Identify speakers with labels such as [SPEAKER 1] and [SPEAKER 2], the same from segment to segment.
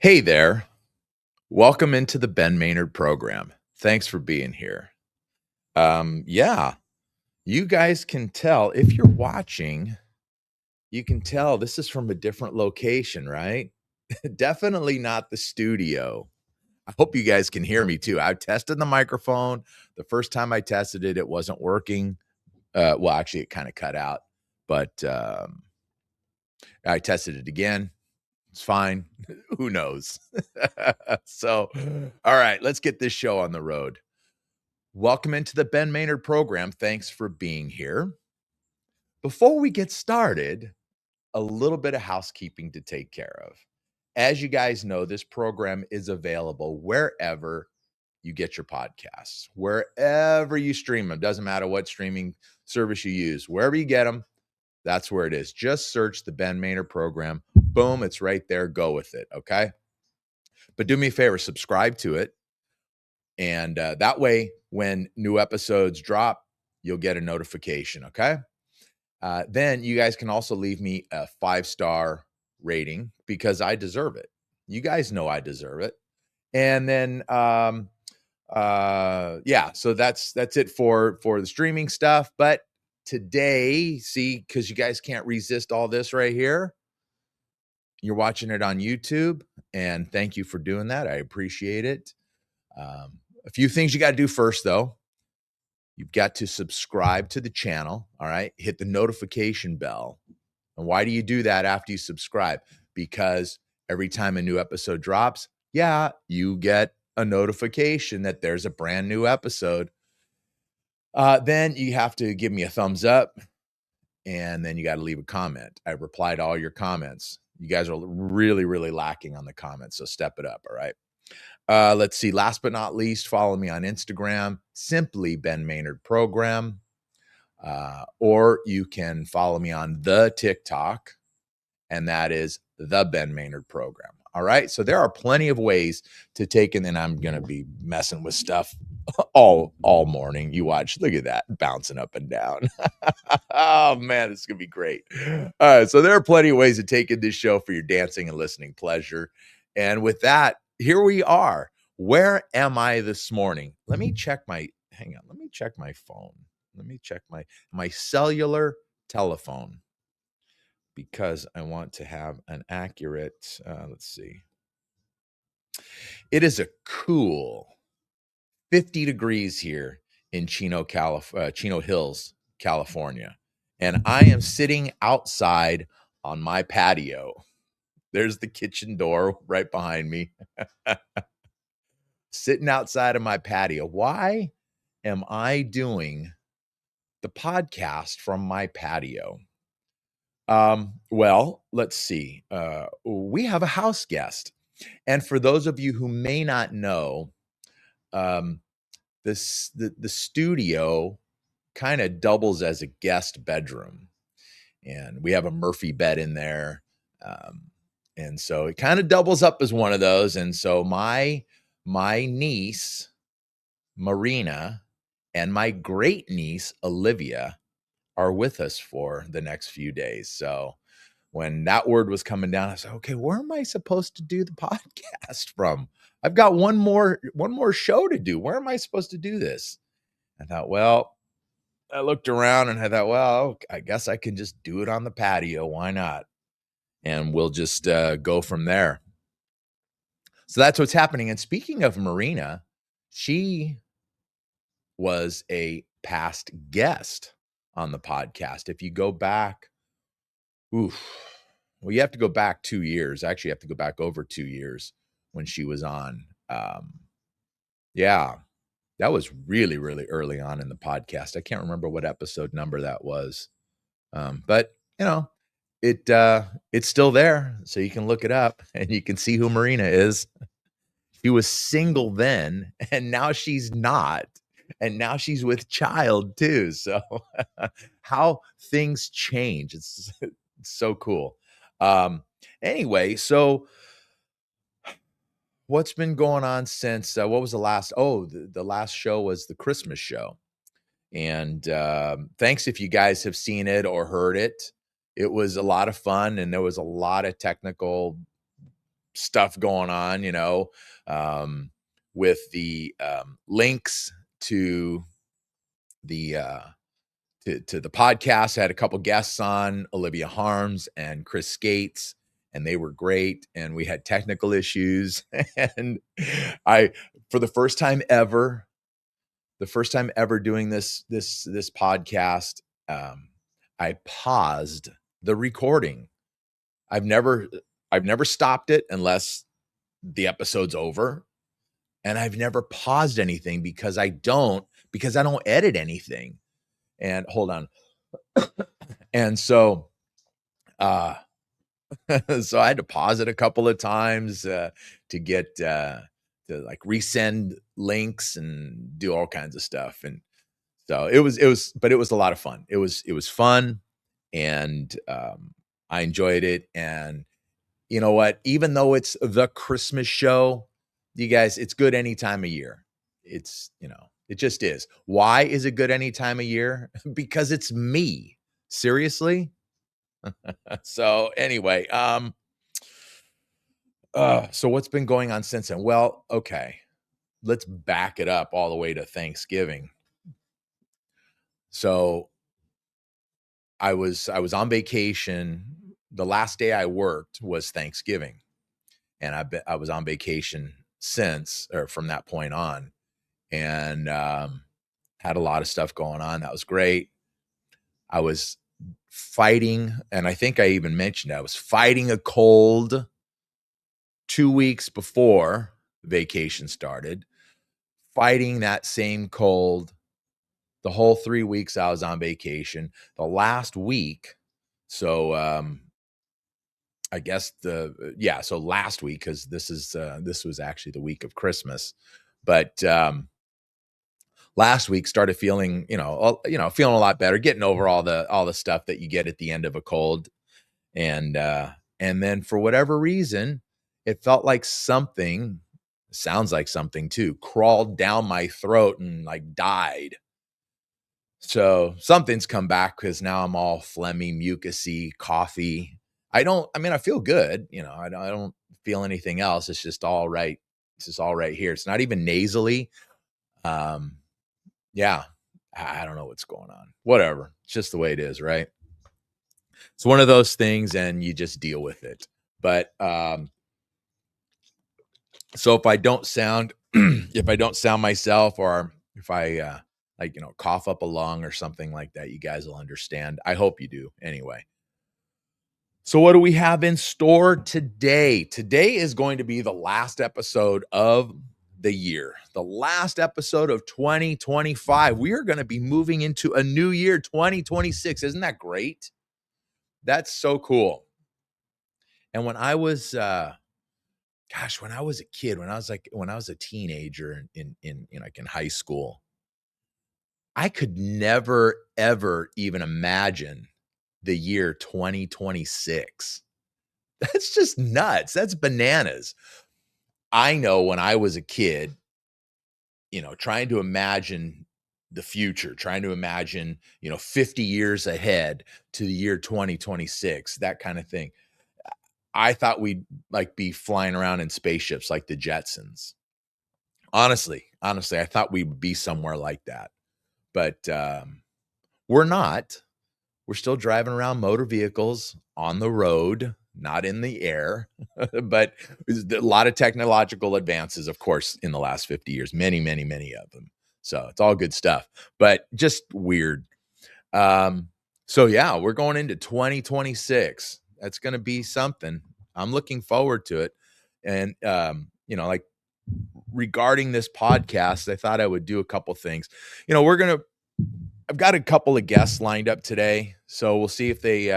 [SPEAKER 1] Hey there. Welcome into the Ben Maynard program. Thanks for being here. Yeah, you guys can tell if you're watching, you can tell this is from a different location, right? Definitely not the studio. I hope you guys can hear me too. I tested the microphone. The first time I tested it, it wasn't working. Well, actually, it kind of cut out, but I tested it again. It's fine. Who knows? So, all right, let's get this show on the road. Welcome into the Ben Maynard program. Thanks for being here. Before we get started, a little bit of housekeeping to take care of. As you guys know, this program is available wherever you get your podcasts, wherever you stream them. Doesn't matter what streaming service you use, wherever you get them, that's where it is. Just search the Ben Maynard program. Boom, it's right there. Go with it. Okay. But do me a favor, subscribe to it. And that way, when new episodes drop, you'll get a notification. Okay. Then you guys can also leave me a 5-star rating because I deserve it. You guys know I deserve it. And then, yeah, so that's it for the streaming stuff. But today, see, because you guys can't resist all this right here. You're watching it on YouTube, and thank you for doing that. I appreciate it. A few things you got to do first, though. You've got to subscribe to the channel. All right. Hit the notification bell. And why do you do that after you subscribe? Because every time a new episode drops, yeah, you get a notification that there's a brand new episode. Then you have to give me a thumbs up, and then you got to leave a comment. I replied to all your comments. You guys are really, really lacking on the comments, so step it up. All right. Let's see. Last but not least, follow me on Instagram, simply Ben Maynard Program. Or you can follow me on the TikTok, and that is the Ben Maynard Program. All right. So there are plenty of ways to take in, and I'm going to be messing with stuff all morning. You watch. Look at that bouncing up and down. Oh man, it's going to be great. All right. So there are plenty of ways to take in this show for your dancing and listening pleasure. And with that, here we are. Where am I this morning? Let me check my phone. Let me check my cellular telephone because I want to have an accurate, let's see. It is a cool 50 degrees here in Chino Hills, California. And I am sitting outside on my patio. There's the kitchen door right behind me. Sitting outside of my patio. Why am I doing the podcast from my patio? Well, let's see. We have a house guest. And for those of you who may not know, the studio kind of doubles as a guest bedroom. And we have a Murphy bed in there. And so it kind of doubles up as one of those. And so my niece, Marina, and my great niece, Olivia, are with us for the next few days. So when that word was coming down, I said, okay, where am I supposed to do the podcast from? I've got one more show to do. Where am I supposed to do this? I thought, well, I looked around and I thought, well, I guess I can just do it on the patio. Why not? And we'll just go from there. So that's what's happening. And speaking of Marina, she was a past guest on the podcast. If you go back, well, you have to go back 2 years. Actually, you have to go back over 2 years when she was on. Yeah, that was really, really early on in the podcast. I can't remember what episode number that was. But you know, it's still there. So you can look it up and you can see who Marina is. She was single then, and now she's not. And now she's with child too. So how things change. It's so cool. Anyway, so what's been going on since what was the last? Oh, the last show was the Christmas show. And thanks if you guys have seen it or heard it. It was a lot of fun, and there was a lot of technical stuff going on, um, with the links to the to the podcast. I had a couple guests on, Olivia Harms and Chris Skates, and they were great. And we had technical issues, and I, for the first time ever doing this podcast, I paused the recording. I've never I've never stopped it unless the episode's over, and I've never paused anything because I don't edit anything. And hold on. And so uh so I had to pause it a couple of times to get to like resend links and do all kinds of stuff. And so but it was a lot of fun. It was fun, and I enjoyed it. And you know what? Even though it's the Christmas show, you guys, it's good any time of year. It just is. Why is it good any time of year? Because it's me. Seriously? So anyway, so what's been going on since then? Well, okay. Let's back it up all the way to Thanksgiving. So I was on vacation. The last day I worked was Thanksgiving, and I was on vacation since, or from that point on, and had a lot of stuff going on. That was great. I was fighting, and I think I even mentioned I was fighting a cold 2 weeks before vacation started, fighting that same cold the whole 3 weeks I was on vacation. The last week, so I guess so last week, because this was actually the week of Christmas, but last week started feeling, feeling a lot better, getting over all the stuff that you get at the end of a cold. And then for whatever reason, it felt like something, sounds like something too, crawled down my throat and like died. So something's come back because now I'm all phlegmy, mucusy, coughy. I feel good. I don't feel anything else. It's just all right. It's just all right here. It's not even nasally. Um, yeah, I don't know what's going on. Whatever. It's just the way it is, right? It's one of those things, and you just deal with it. But so if I don't sound if I don't sound myself, or if I cough up a lung or something like that, you guys will understand. I hope you do anyway. So what do we have in store today? Today is going to be the last episode of the year, the last episode of 2025. We are going to be moving into a new year, 2026. Isn't that great? That's so cool. And when I was when I was a kid, when I was a teenager in high school, I could never ever even imagine the year 2026. That's just nuts. That's bananas. I know when I was a kid, trying to imagine the future, trying to imagine, 50 years ahead to the year 2026, that kind of thing. I thought we'd like be flying around in spaceships like the Jetsons. Honestly, I thought we would be somewhere like that. But we're not. We're still driving around motor vehicles on the road, not in the air. But a lot of technological advances, of course, in the last 50 years, many, many, many of them. So it's all good stuff, but just weird. So yeah, we're going into 2026. That's going to be something. I'm looking forward to it. And, like regarding this podcast, I thought I would do a couple things. I've got a couple of guests lined up today, so we'll see if they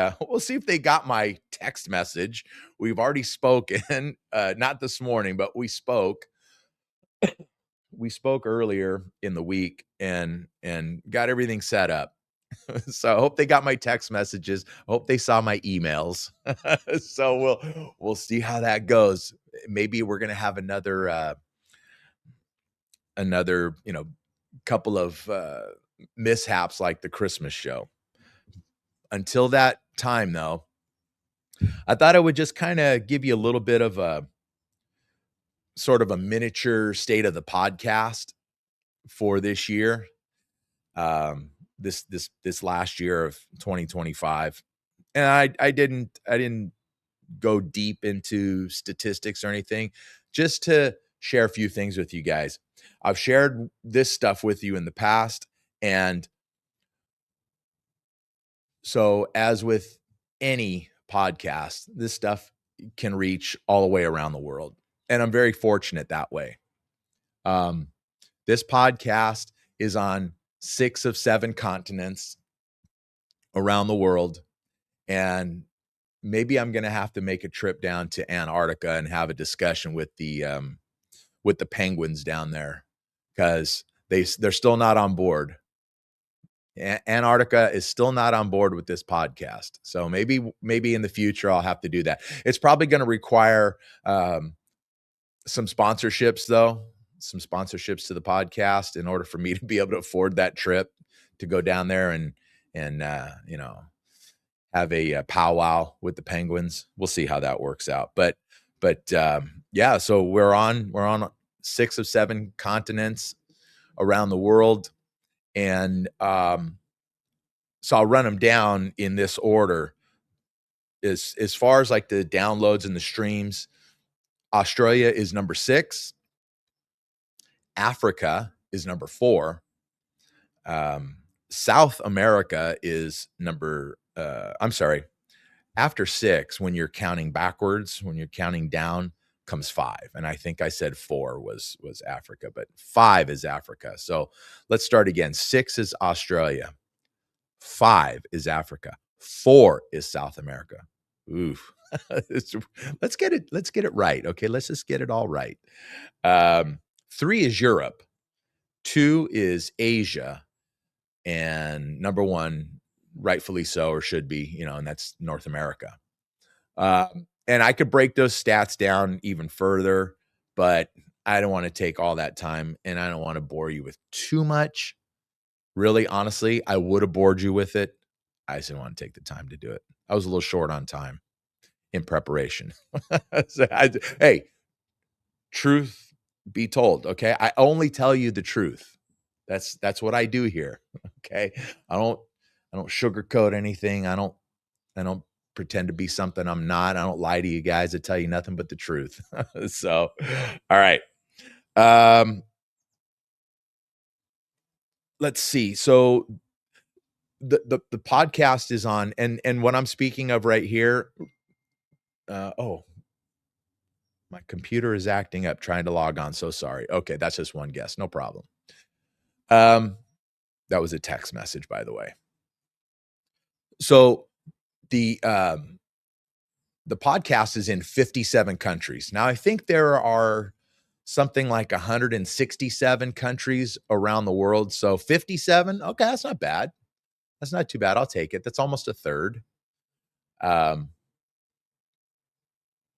[SPEAKER 1] got my text message. We've already spoken, not this morning, but we spoke. We spoke earlier in the week and got everything set up. So I hope they got my text messages. I hope they saw my emails. So we'll see how that goes. Maybe we're gonna have another couple of mishaps like the Christmas show. Until that time, though, I thought I would just kind of give you a little bit of sort of a miniature state of the podcast for this year. This last year of 2025. And I didn't go deep into statistics or anything, just to share a few things with you guys. I've shared this stuff with you in the past, and so as with any podcast, this stuff can reach all the way around the world, and I'm very fortunate that way. This podcast is on 6 of 7 continents around the world, and maybe I'm gonna have to make a trip down to Antarctica and have a discussion with the penguins down there, because they're still not on board. Antarctica is still not on board with this podcast, so maybe in the future I'll have to do that. It's probably going to require some sponsorships, though, some sponsorships to the podcast in order for me to be able to afford that trip to go down there and have a powwow with the penguins. We'll see how that works out. But yeah, so we're on 6 of 7 continents around the world, and so I'll run them down in this order. As far as like the downloads and the streams, Australia is number 6. Africa is number 4. South America is I'm sorry, after 6, when you're counting backwards, when you're counting down, comes 5. And I think I said 4 was Africa, but 5 is Africa. So let's start again. 6 is Australia. 5 is Africa. 4 is South America. Oof. Let's get it right. Okay, let's just get it all right. 3 is Europe. 2 is Asia. And number 1, rightfully so, or should be, and that's North America. And I could break those stats down even further, but I don't want to take all that time, and I don't want to bore you with too much. Really, honestly, I would have bored you with it. I just didn't want to take the time to do it. I was a little short on time in preparation. Hey, truth be told, okay? I only tell you the truth. That's what I do here. Okay. I don't sugarcoat anything. I don't pretend to be something I'm not. I don't lie to you guys. I tell you nothing but the truth. So, all right. Let's see. So the podcast is on, and what I'm speaking of right here. Oh, my computer is acting up trying to log on. So sorry. Okay, that's just one guess. No problem. That was a text message, by the way. So the podcast is in 57 countries. Now, I think there are something like 167 countries around the world. So 57, okay, that's not bad. That's not too bad. I'll take it. That's almost a third.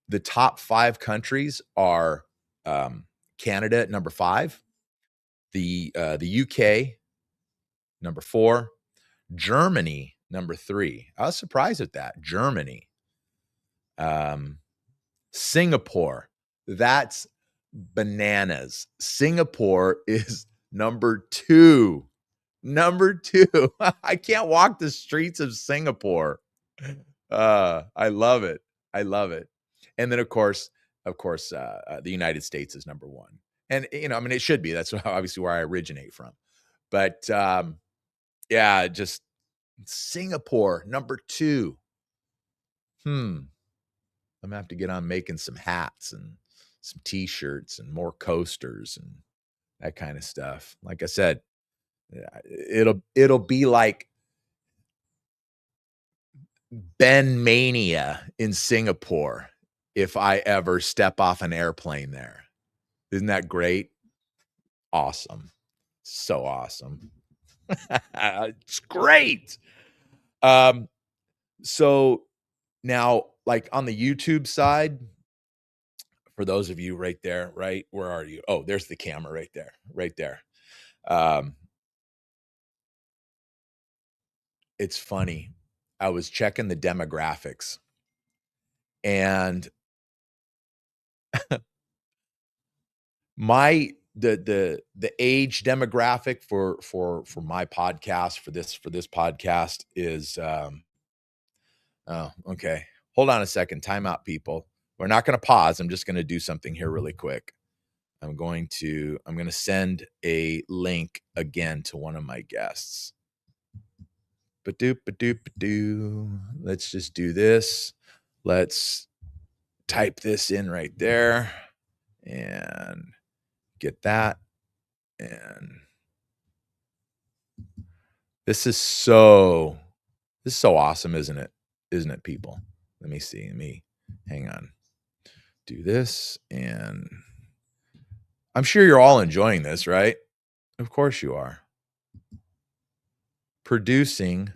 [SPEAKER 1] The top 5 countries are Canada at number 5, the UK number 4, Germany number 3. I was surprised at that. Germany. Singapore. That's bananas. Singapore is number 2. Number 2. I can't walk the streets of Singapore. I love it. I love it. And then of course, the United States is number 1. And I mean, it should be. That's obviously where I originate from. But yeah, just Singapore number 2. I'm gonna have to get on making some hats and some t-shirts and more coasters and that kind of stuff. Like I said, it'll be like Ben Mania in Singapore if I ever step off an airplane there. Isn't that great? Awesome. So awesome. It's great. So now, like on the YouTube side, for those of you right there, right? Where are you? Oh, there's the camera right there. Right there. It's funny. I was checking the demographics, and the age demographic for my podcast, for this podcast is oh, okay. Hold on a second. Time out, people. We're not going to pause. I'm just going to do something here really quick. I'm going to send a link again to one of my guests. Ba-doop, ba-doop, ba-doo. Let's just do this. Let's type this in right there and get that. And this is so awesome, isn't it? Isn't it, people? Let me see. Hang on. Do this, and I'm sure you're all enjoying this, right? Of course you are. Producing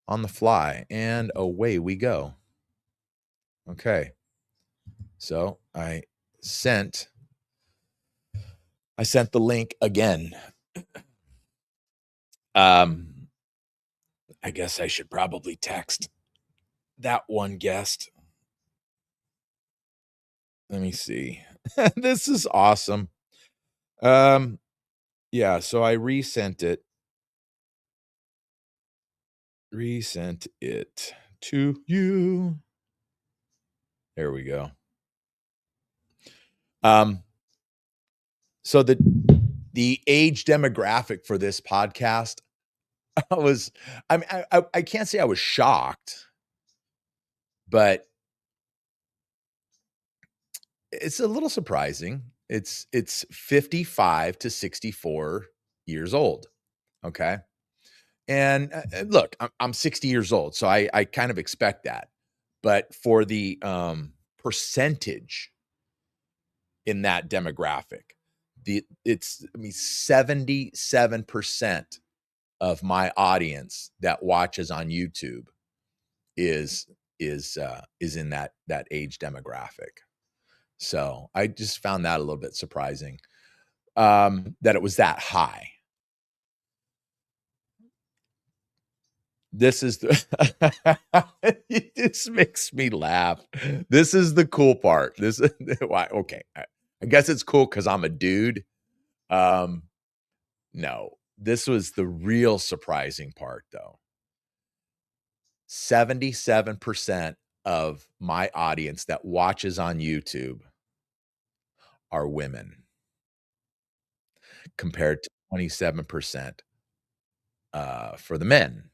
[SPEAKER 1] on the fly, and away we go. Okay. So I sent the link again. I guess I should probably text that one guest. Let me see. This is awesome. Yeah, so I resent it to you. There we go. So the age demographic for this podcast, I can't say I was shocked, but it's a little surprising. It's 55 to 64 years old. Okay. And look, I'm 60 years old, so I kind of expect that. But for the percentage in that demographic, it's 77% of my audience that watches on YouTube is in that age demographic. So I just found that a little bit surprising, that it was that high. This is this makes me laugh. This is the cool part. This is why. Okay, I guess it's cool because I'm a dude. No, this was the real surprising part, though. 77% of my audience that watches on YouTube are women, compared to 27% for the men.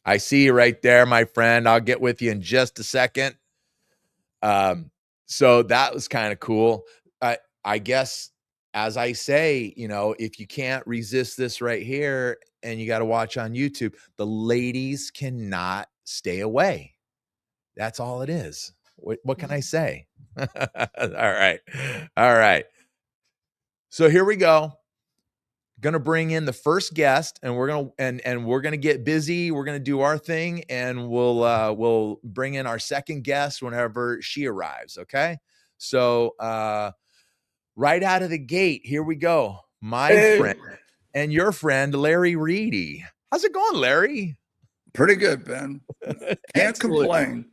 [SPEAKER 1] I see you right there, my friend. I'll get with you in just a second. So that was kind of cool. I guess, as I say, if you can't resist this right here and you got to watch on YouTube, the ladies cannot stay away. That's all it is. What can I say? All right. All right. So here we go. Gonna bring in the first guest, and we're gonna get busy. We're gonna do our thing, and we'll bring in our second guest whenever she arrives. Okay. So right out of the gate, here we go. My friend and your friend, Larry Reedy. How's it going, Larry?
[SPEAKER 2] Pretty good, Ben. Can't complain.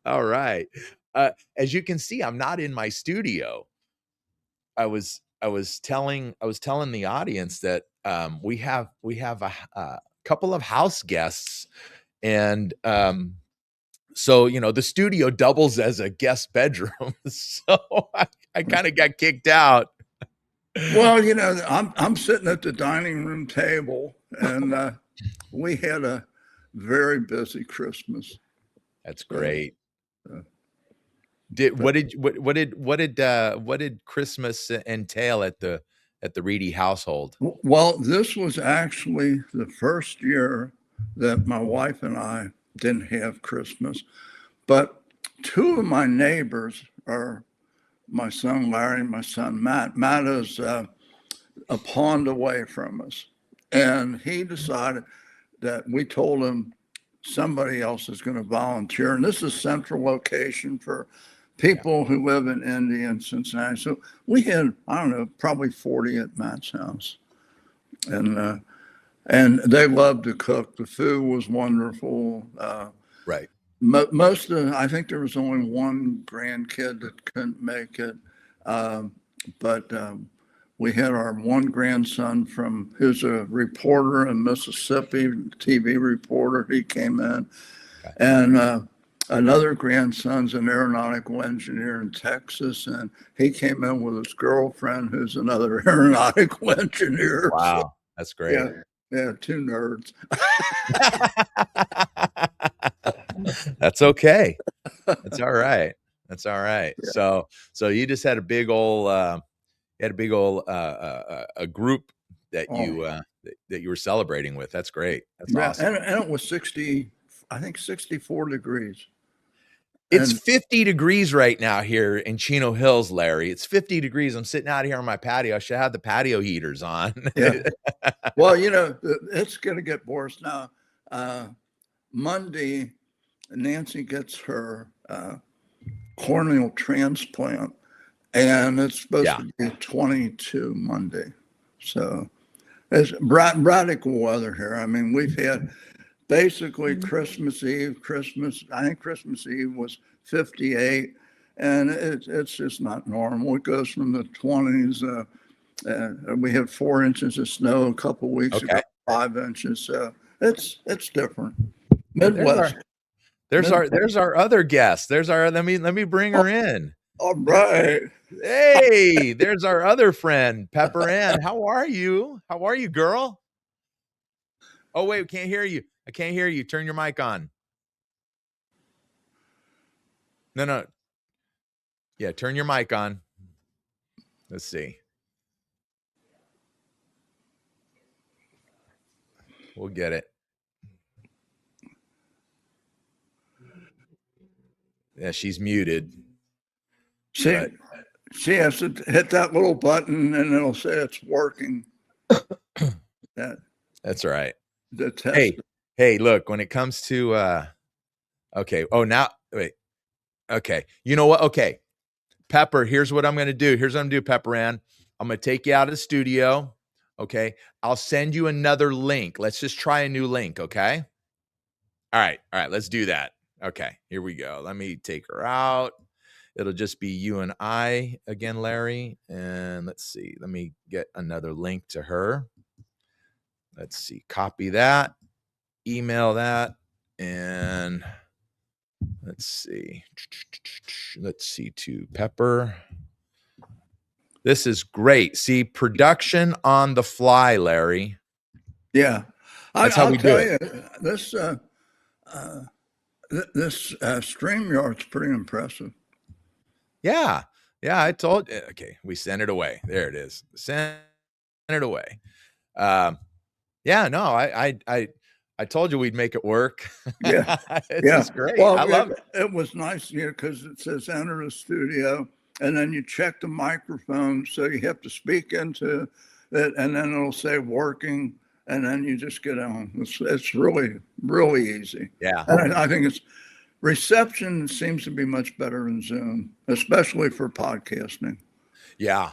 [SPEAKER 1] All right. As you can see, I'm not in my studio. I was telling the audience that we have a couple of house guests, and so the studio doubles as a guest bedroom. So I kind of got kicked out.
[SPEAKER 2] Well, I'm sitting at the dining room table, and we had a very busy Christmas.
[SPEAKER 1] That's great. What did Christmas entail at the Reedy household?
[SPEAKER 2] Well, this was actually the first year that my wife and I didn't have Christmas, but two of my neighbors are my son Larry and my son Matt. Matt is a pond away from us, and he decided that we told him somebody else is going to volunteer, and this is central location for people who live in Indy and Cincinnati. So we had, I don't know, probably 40 at Matt's house. And they loved to cook. The food was wonderful.
[SPEAKER 1] Right.
[SPEAKER 2] Most of, I think there was only one grandkid that couldn't make it. but we had our one grandson who's a reporter in Mississippi, TV reporter. He came in,
[SPEAKER 1] Okay.
[SPEAKER 2] and another grandson's an aeronautical engineer in Texas, and he came in with his girlfriend, who's another aeronautical engineer. So,
[SPEAKER 1] Wow, that's great.
[SPEAKER 2] yeah, two nerds.
[SPEAKER 1] That's okay. That's all right. That's all right.
[SPEAKER 2] Yeah.
[SPEAKER 1] So you just had a big old a group that you were celebrating with. That's great. That's awesome.
[SPEAKER 2] And it was 60, I think 64 degrees.
[SPEAKER 1] It's
[SPEAKER 2] And
[SPEAKER 1] 50 degrees right now here in Chino Hills, Larry. It's 50 degrees. I'm sitting out here on my patio. I should have the patio heaters on.
[SPEAKER 2] yeah, well, it's going to get worse now. Monday, Nancy gets her corneal transplant, and it's supposed to be 22 Monday. So it's radical weather here. I mean, we've had basically Christmas Eve, I think Christmas Eve was 58, and it's just not normal. It goes from the 20s. We had 4 inches of snow a couple weeks ago, 5 inches. So it's different. Midwest.
[SPEAKER 1] There's our other guest. Let me bring her in.
[SPEAKER 2] All right.
[SPEAKER 1] Hey, there's our other friend, Pepper Ann. How are you? How are you, girl? Oh, wait, we can't hear you. I can't hear you. Turn your mic on. No. Yeah, turn your mic on. Let's see. We'll get it. Yeah, she's muted.
[SPEAKER 2] She has to hit that little button and it'll say it's working.
[SPEAKER 1] That's right.
[SPEAKER 2] The test.
[SPEAKER 1] Hey, look, when it comes to okay. Oh, now wait. Okay. You know what? Okay. Pepper, here's what I'm going to do. Here's what I'm going to do, Pepper Ann. I'm going to take you out of the studio. Okay. I'll send you another link. Let's just try a new link. Okay. All right. Let's do that. Okay. Here we go. Let me take her out. It'll just be you and I again, Larry. And let's see. Let me get another link to her. Let's see. Copy that. Email that. And let's see. Let's see to Pepper. This is great. See, production on the fly, Larry.
[SPEAKER 2] Yeah.
[SPEAKER 1] That's how we do it.
[SPEAKER 2] This StreamYard's pretty impressive.
[SPEAKER 1] Yeah. I told you. Okay, we sent it away. There it is. Send it away. Yeah. No, I told you we'd make it work.
[SPEAKER 2] Yeah.
[SPEAKER 1] It's great.
[SPEAKER 2] Well,
[SPEAKER 1] I love it.
[SPEAKER 2] It was nice, because it says enter the studio, and then you check the microphone, so you have to speak into it, and then it'll say working, and then you just get on. It's really, really easy.
[SPEAKER 1] Yeah.
[SPEAKER 2] And I think reception seems to be much better in Zoom, especially for podcasting.
[SPEAKER 1] Yeah.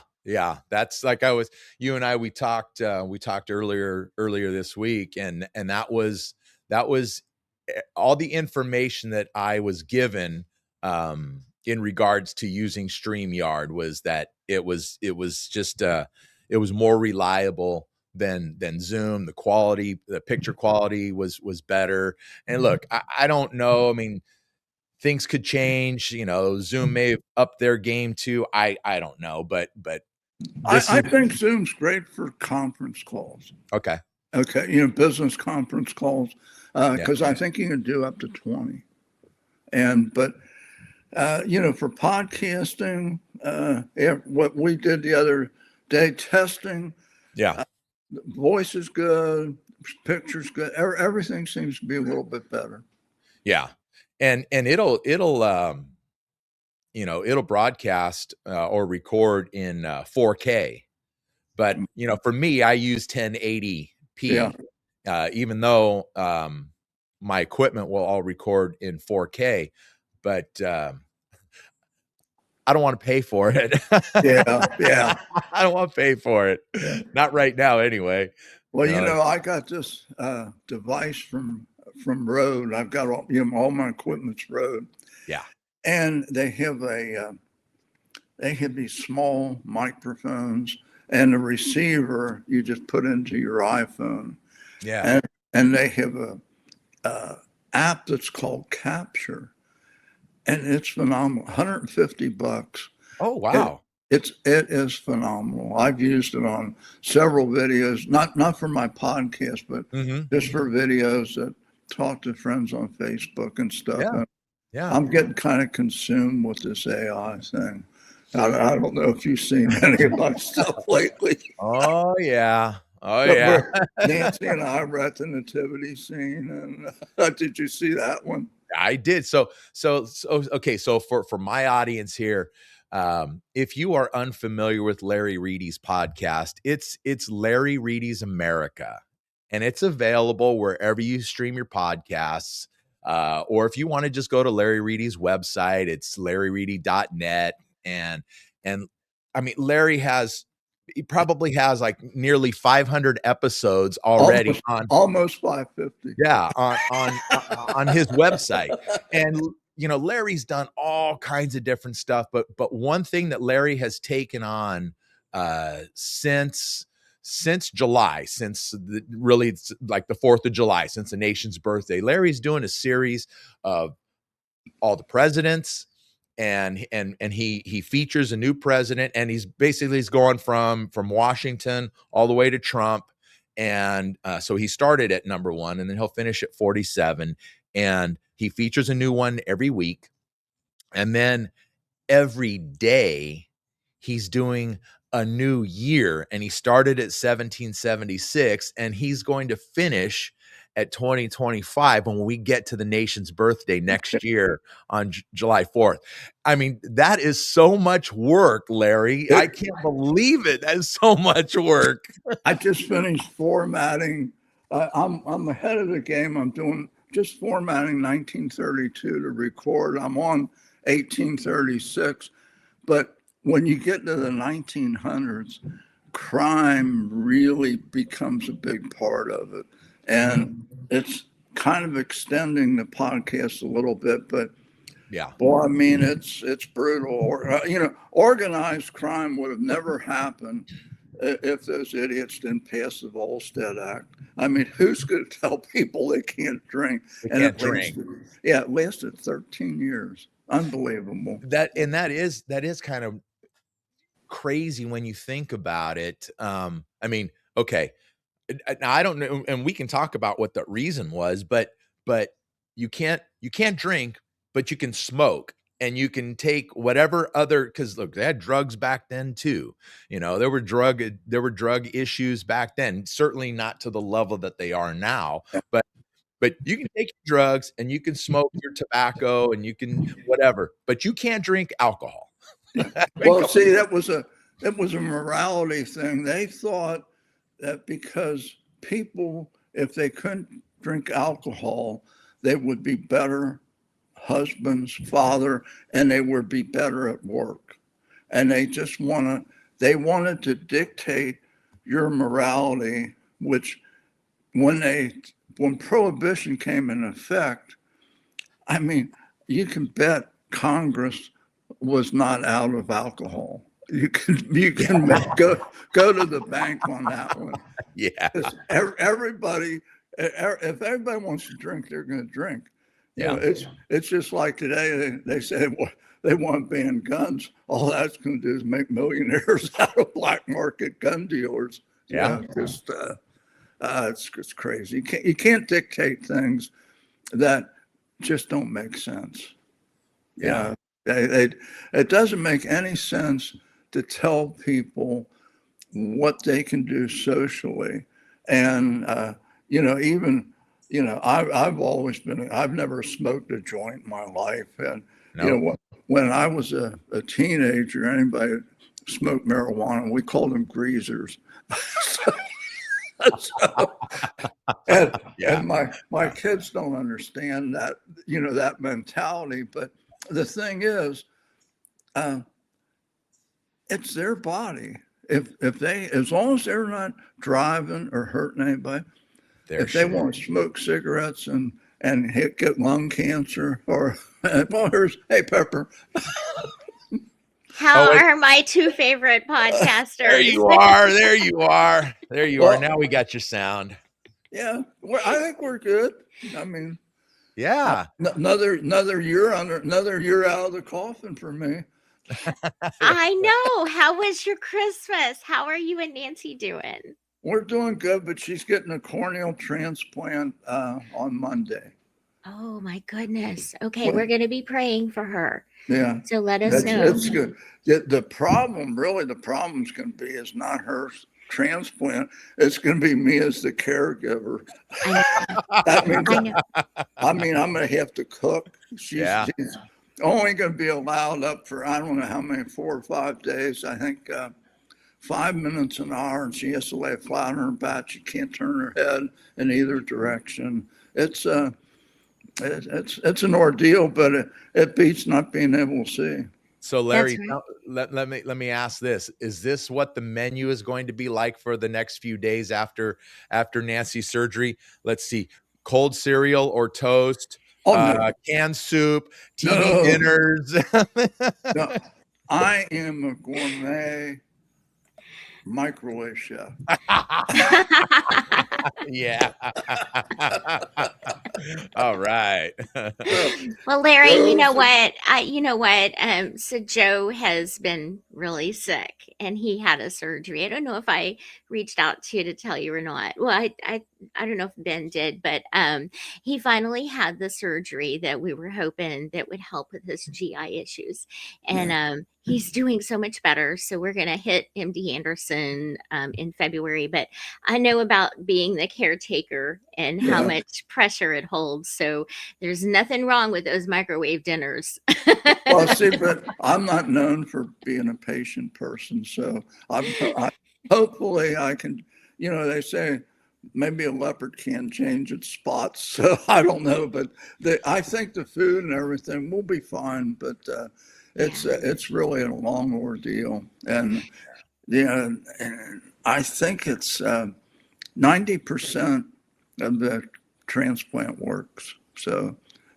[SPEAKER 1] That's like you and I, we talked earlier this week, and that was all the information that I was given in regards to using StreamYard was that it was just it was more reliable than Zoom. The picture quality was better. And look, I don't know. I mean, things could change. Zoom may have upped their game too. I don't know, but
[SPEAKER 2] I think Zoom's great for conference calls.
[SPEAKER 1] Okay.
[SPEAKER 2] Business conference calls, because I think you can do up to 20. But for podcasting, what we did the other day, testing.
[SPEAKER 1] Yeah.
[SPEAKER 2] Voice is good, picture's good. Everything seems to be a little bit better.
[SPEAKER 1] Yeah. And it'll broadcast or record in 4K. But, for me, I use 1080p, even though my equipment will all record in 4K. But I don't want to pay for it.
[SPEAKER 2] Yeah.
[SPEAKER 1] I don't want to pay for it. Not right now, anyway.
[SPEAKER 2] Well, I got this device from Rode. I've got all my equipment's Rode.
[SPEAKER 1] Yeah.
[SPEAKER 2] And they have a they have these small microphones, and the receiver you just put into your iPhone.
[SPEAKER 1] Yeah.
[SPEAKER 2] And they have a app that's called Capture, and it's phenomenal. $150.
[SPEAKER 1] Oh, wow.
[SPEAKER 2] It is phenomenal. I've used it on several videos, not for my podcast, but just for videos that talk to friends on Facebook and stuff.
[SPEAKER 1] Yeah.
[SPEAKER 2] And
[SPEAKER 1] Yeah.
[SPEAKER 2] I'm getting kind of consumed with this AI thing. I don't know if you've seen any of my stuff lately.
[SPEAKER 1] Oh, yeah. Oh,
[SPEAKER 2] But
[SPEAKER 1] yeah.
[SPEAKER 2] Nancy and I were at the nativity scene, and did you see that one?
[SPEAKER 1] I did. So okay. So for my audience here, if you are unfamiliar with Larry Reedy's podcast, it's Larry Reedy's America, and it's available wherever you stream your podcasts. Or if you want to just go to Larry Reedy's website, it's larryreedy.net. And I mean, he probably has like nearly 500 episodes already
[SPEAKER 2] almost 550.
[SPEAKER 1] Yeah, on his website. And Larry's done all kinds of different stuff, but one thing that Larry has taken on since July, really it's like the 4th of July, since the nation's birthday, Larry's doing a series of all the presidents, and he features a new president, and he's going from Washington all the way to Trump. And so he started at number 1, and then he'll finish at 47, and he features a new one every week. And then every day he's doing a new year, and he started at 1776, and he's going to finish at 2025 when we get to the nation's birthday next year on July 4th. I mean, that is so much work, Larry. I can't believe it. That is so much work.
[SPEAKER 2] I just finished formatting. I'm ahead of the game. I'm doing just formatting 1932 to record. I'm on 1836. But when you get to the 1900s, crime really becomes a big part of it. And it's kind of extending the podcast a little bit, but
[SPEAKER 1] yeah,
[SPEAKER 2] well, I mean, it's brutal. Organized crime would have never happened if those idiots didn't pass the Volstead Act. I mean, who's going to tell people they can't drink?
[SPEAKER 1] It
[SPEAKER 2] lasted 13 years. Unbelievable.
[SPEAKER 1] That is kind of crazy when you think about it. I mean, okay, I don't know, and we can talk about what the reason was, but you can't drink, but you can smoke, and you can take whatever other, because look, they had drugs back then too. There were drug issues back then, certainly not to the level that they are now, but you can take your drugs, and you can smoke your tobacco, and you can whatever, but you can't drink alcohol.
[SPEAKER 2] Well, see, that was a morality thing. They thought that because people, if they couldn't drink alcohol, they would be better husbands, father, and they would be better at work. And they just wanted to dictate your morality, which when Prohibition came in effect, I mean, you can bet Congress was not out of alcohol. You can go to the bank on that one.
[SPEAKER 1] Yeah.
[SPEAKER 2] Everybody, if everybody wants to drink, they're going to drink.
[SPEAKER 1] Yeah.
[SPEAKER 2] It's just like today, they say, well, they want to ban guns. All that's going to do is make millionaires out of black market gun dealers.
[SPEAKER 1] Yeah.
[SPEAKER 2] It's crazy. You can't dictate things that just don't make sense.
[SPEAKER 1] Yeah.
[SPEAKER 2] It doesn't make any sense to tell people what they can do socially. And, I've always I've never smoked a joint in my life. And, when I was a teenager, anybody smoked marijuana, we called them greasers. And my kids don't understand that, that mentality. But the thing is, it's their body. If they, as long as they're not driving or hurting anybody, if they want to smoke cigarettes and get lung cancer, or hey Pepper,
[SPEAKER 3] How
[SPEAKER 1] Oh,
[SPEAKER 3] are my two favorite
[SPEAKER 1] there
[SPEAKER 3] podcasters?
[SPEAKER 1] you are. There you are. There you are.
[SPEAKER 2] Well,
[SPEAKER 1] Now we got your sound.
[SPEAKER 2] yeah, I think we're good. I mean,
[SPEAKER 1] Yeah.
[SPEAKER 2] another year another year out of the coffin for me.
[SPEAKER 3] I know. How was your Christmas? How are you and Nancy doing?
[SPEAKER 2] We're doing good, but she's getting a corneal transplant on Monday.
[SPEAKER 3] Oh my goodness. Okay,
[SPEAKER 2] Well,
[SPEAKER 3] we're going to be praying for her.
[SPEAKER 2] yeah,
[SPEAKER 3] So let us know.
[SPEAKER 2] that's good. The problem's going to be is not her transplant. It's going to be me as the caregiver.
[SPEAKER 3] I
[SPEAKER 2] That means
[SPEAKER 3] know. I know.
[SPEAKER 2] I'm going to have to cook. She's only going to be allowed up for I don't know how many, 4 or 5 days. I think 5 minutes an hour, and she has to lay flat on her back. She can't turn her head in either direction. It's an ordeal, but it beats not being able to see.
[SPEAKER 1] So Larry,
[SPEAKER 3] That's right.
[SPEAKER 1] let me ask this. Is this what the menu is going to be like for the next few days after Nancy's surgery? Let's see. Cold cereal or toast,
[SPEAKER 2] Oh, no.
[SPEAKER 1] canned soup, TV
[SPEAKER 2] No.
[SPEAKER 1] dinners.
[SPEAKER 2] No, I am a gourmet microwave chef.
[SPEAKER 1] Yeah. All right.
[SPEAKER 3] Well, Larry, you know what? So Joe has been really sick and he had a surgery. I don't know if I reached out to you to tell you or not. Well, I don't know if Ben did, but he finally had the surgery that we were hoping that would help with his GI issues. And he's doing so much better. So we're going to hit MD Anderson in February. But I know about being the caretaker and how much pressure it holds. So there's nothing wrong with those microwave dinners.
[SPEAKER 2] Well, see, but I'm not known for being a patient person. So hopefully I can, they say maybe a leopard can change its spots. So I don't know, but I think the food and everything will be fine. But it's really a long ordeal. And, and I think it's 90% of the transplant works. So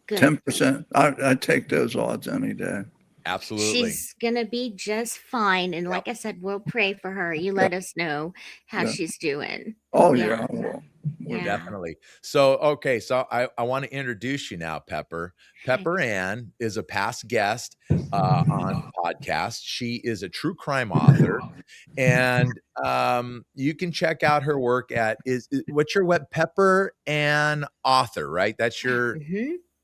[SPEAKER 3] Good.
[SPEAKER 2] 10%, I take those odds any day.
[SPEAKER 1] Absolutely.
[SPEAKER 3] She's gonna be just fine. And like I said, we'll pray for her. You let us know how she's doing.
[SPEAKER 2] Oh, yeah, I will.
[SPEAKER 1] Definitely. So, okay. So I want to introduce you now, Pepper. Pepper Ann is a past guest on the podcast. She is a true crime author, and you can check out her work at what's your web? Pepper Ann Author, right? That's your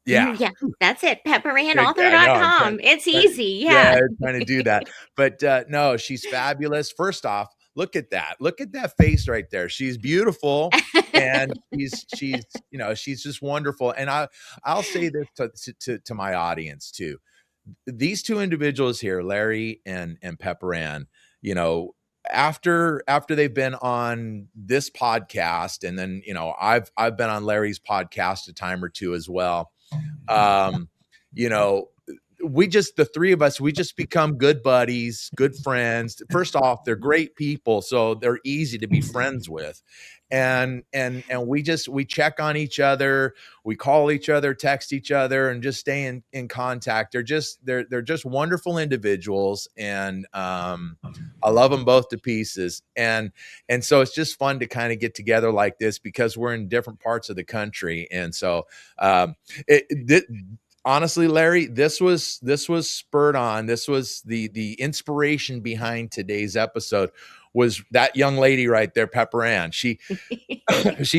[SPEAKER 3] Yeah, that's it.
[SPEAKER 1] I know.
[SPEAKER 3] PepperAnnAuthor.com. It's easy. Yeah.
[SPEAKER 1] Trying to do that. But no, she's fabulous. First off, look at that. Look at that face right there. She's beautiful and she's she's just wonderful. And I'll say this to my audience too. These two individuals here, Larry and Pepper Ann, after they've been on this podcast, and then I've been on Larry's podcast a time or two as well. The three of us, we just become good buddies, good friends. First off, they're great people, so they're easy to be friends with. And we check on each other, we call each other, text each other, and just stay in contact. They're just wonderful individuals, and I love them both to pieces. And so it's just fun to kind of get together like this because we're in different parts of the country. And so honestly, Larry, this was spurred on. This was the inspiration behind today's episode was that young lady right there, Pepper Ann. She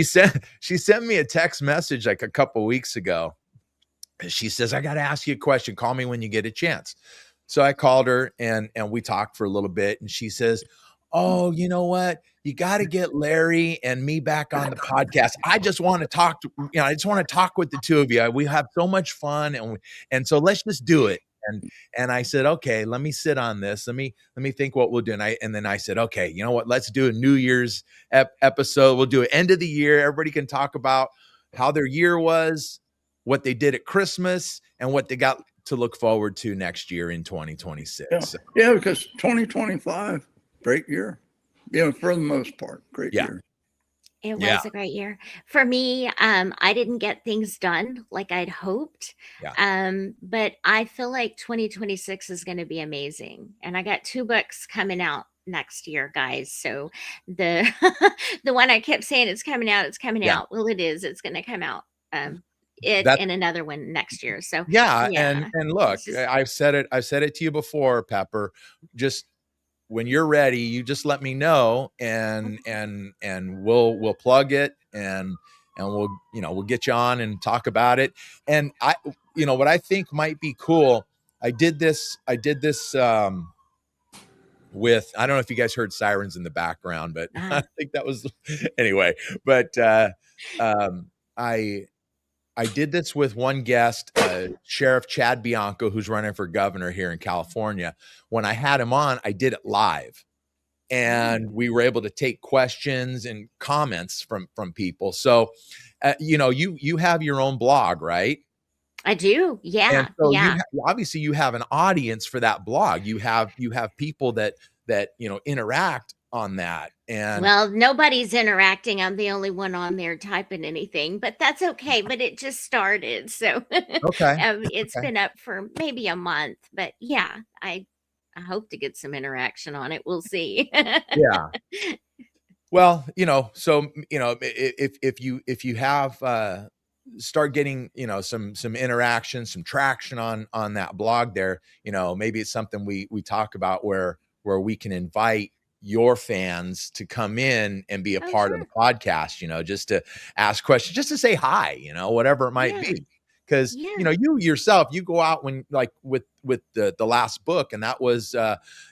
[SPEAKER 1] sent me a text message like a couple weeks ago. She says, I got to ask you a question. Call me when you get a chance. So I called her and we talked for a little bit. And she says, oh, you know what? You got to get Larry and me back on the podcast. I just want to talk with the two of you. We have so much fun. And so let's just do it. And I said, okay, let me sit on this. Let me think what we'll do. And then I said, okay, you know what? Let's do a New Year's episode. We'll do an end of the year. Everybody can talk about how their year was, what they did at Christmas, and what they got to look forward to next year in 2026.
[SPEAKER 2] Yeah, because 2025, great year. For the most part, great year.
[SPEAKER 3] It
[SPEAKER 1] Yeah.
[SPEAKER 3] was a great year. For me, I didn't get things done like I'd hoped.
[SPEAKER 1] Yeah.
[SPEAKER 3] But I feel like 2026 is going to be amazing. And I got 2 books coming out next year, guys. So the the one I kept saying it's coming out, it's coming
[SPEAKER 1] Yeah.
[SPEAKER 3] out. Well, it is. It's going to come out. It
[SPEAKER 1] That's
[SPEAKER 3] and another one next year. So
[SPEAKER 1] yeah.
[SPEAKER 3] yeah,
[SPEAKER 1] And look,
[SPEAKER 3] it's just
[SPEAKER 1] I've said it to you before, Pepper. Just when you're ready, you just let me know, and we'll plug it, and we'll, you know, we'll get you on and talk about it. And I, you know, what I think might be cool, I did this with, I don't know if you guys heard sirens in the background, but
[SPEAKER 3] uh,
[SPEAKER 1] I think that was anyway. But um, I I did this with one guest, Sheriff Chad Bianco, who's running for governor here in California. When I had him on, I did it live, and we were able to take questions and comments from people. So, you know, you have your own blog, right?
[SPEAKER 3] I do.
[SPEAKER 1] And
[SPEAKER 3] Yeah,
[SPEAKER 1] so
[SPEAKER 3] yeah.
[SPEAKER 1] obviously you have an audience for that blog. You have people that you know interact on that, and
[SPEAKER 3] Well, nobody's interacting. I'm the only one on there typing anything, but that's okay. But it just started, so
[SPEAKER 1] okay,
[SPEAKER 3] it's
[SPEAKER 1] okay,
[SPEAKER 3] been up for maybe a month. But yeah, I hope to get some interaction on it. We'll see.
[SPEAKER 1] yeah. Well, you know, so you know, if you have start getting, you know, some interaction, some traction on that blog there, you know, maybe it's something we talk about where we can invite your fans to come in and be a
[SPEAKER 3] Oh,
[SPEAKER 1] part of the
[SPEAKER 3] sure.
[SPEAKER 1] podcast, you know, just to ask questions, just to say hi, you know, whatever it might
[SPEAKER 3] Yeah,
[SPEAKER 1] be. Because you
[SPEAKER 3] yeah,
[SPEAKER 1] know, you yourself, you go out when like with the last book, and that was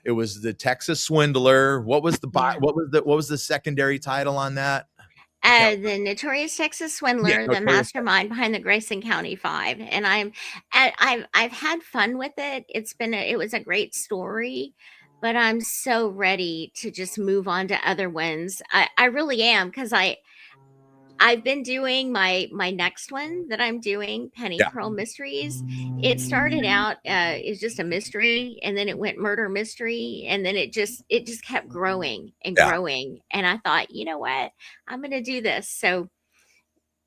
[SPEAKER 1] it was the Texas Swindler.
[SPEAKER 3] yeah.
[SPEAKER 1] What was the secondary title on that? I can't.
[SPEAKER 3] The notorious Texas
[SPEAKER 1] Yeah,
[SPEAKER 3] swindler, the
[SPEAKER 1] Notorious.
[SPEAKER 3] mastermind behind the Grayson County Five, and I've had fun with it. It was a great story, but I'm so ready to just move on to other ones. I really am, because I've been doing my next one that I'm doing, Penny
[SPEAKER 1] Yeah,
[SPEAKER 3] Pearl Mysteries. It started out it's just a mystery, and then it went murder mystery, and then it just kept growing and
[SPEAKER 1] yeah.
[SPEAKER 3] growing. And I thought, you know what? I'm going to do this. So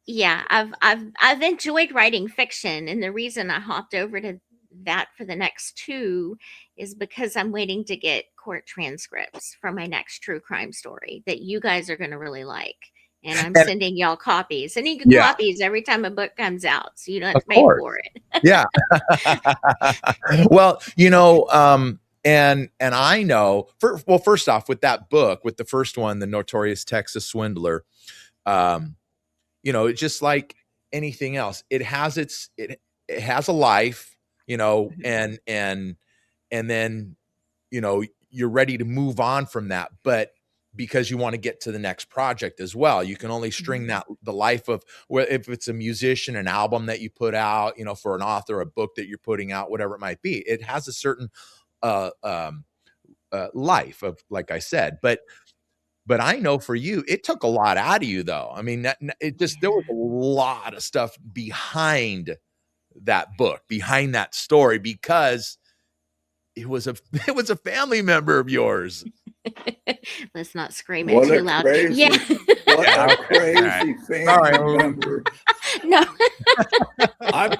[SPEAKER 3] yeah, I've enjoyed writing fiction, and the reason I hopped over to that for the next 2 is because I'm waiting to get court transcripts for my next true crime story that you guys are going to really like. And I'm
[SPEAKER 1] And
[SPEAKER 3] sending y'all copies. And you get
[SPEAKER 1] yeah,
[SPEAKER 3] copies every time a book comes out, so you don't have
[SPEAKER 1] of
[SPEAKER 3] to pay
[SPEAKER 1] course.
[SPEAKER 3] for it.
[SPEAKER 1] Yeah. Well, you know, and I know well, first off, with that book, with the first one, The Notorious Texas Swindler, um, you know, it's just like anything else. It has a life, you know,
[SPEAKER 3] Mhm.
[SPEAKER 1] and then, you know, you're ready to move on from that, but because you want to get to the next project as well, you can only string
[SPEAKER 3] Mhm.
[SPEAKER 1] that the life of, where if it's a musician, an album that you put out, you know, for an author, a book that you're putting out, whatever it might be, it has a certain uh um life of, like I said, but I know for you, it took a lot out of you, though. I mean, it just, there was
[SPEAKER 3] Yeah.
[SPEAKER 1] a lot of stuff behind that book, behind that story, because it was a it was a family member of yours.
[SPEAKER 3] Let's not scream it
[SPEAKER 2] What
[SPEAKER 3] too
[SPEAKER 2] a
[SPEAKER 3] loud. Yeah.
[SPEAKER 2] crazy, what
[SPEAKER 1] Yeah,
[SPEAKER 2] a
[SPEAKER 1] okay, all right.
[SPEAKER 2] crazy
[SPEAKER 1] Sorry.
[SPEAKER 2] family member.
[SPEAKER 3] No.
[SPEAKER 2] I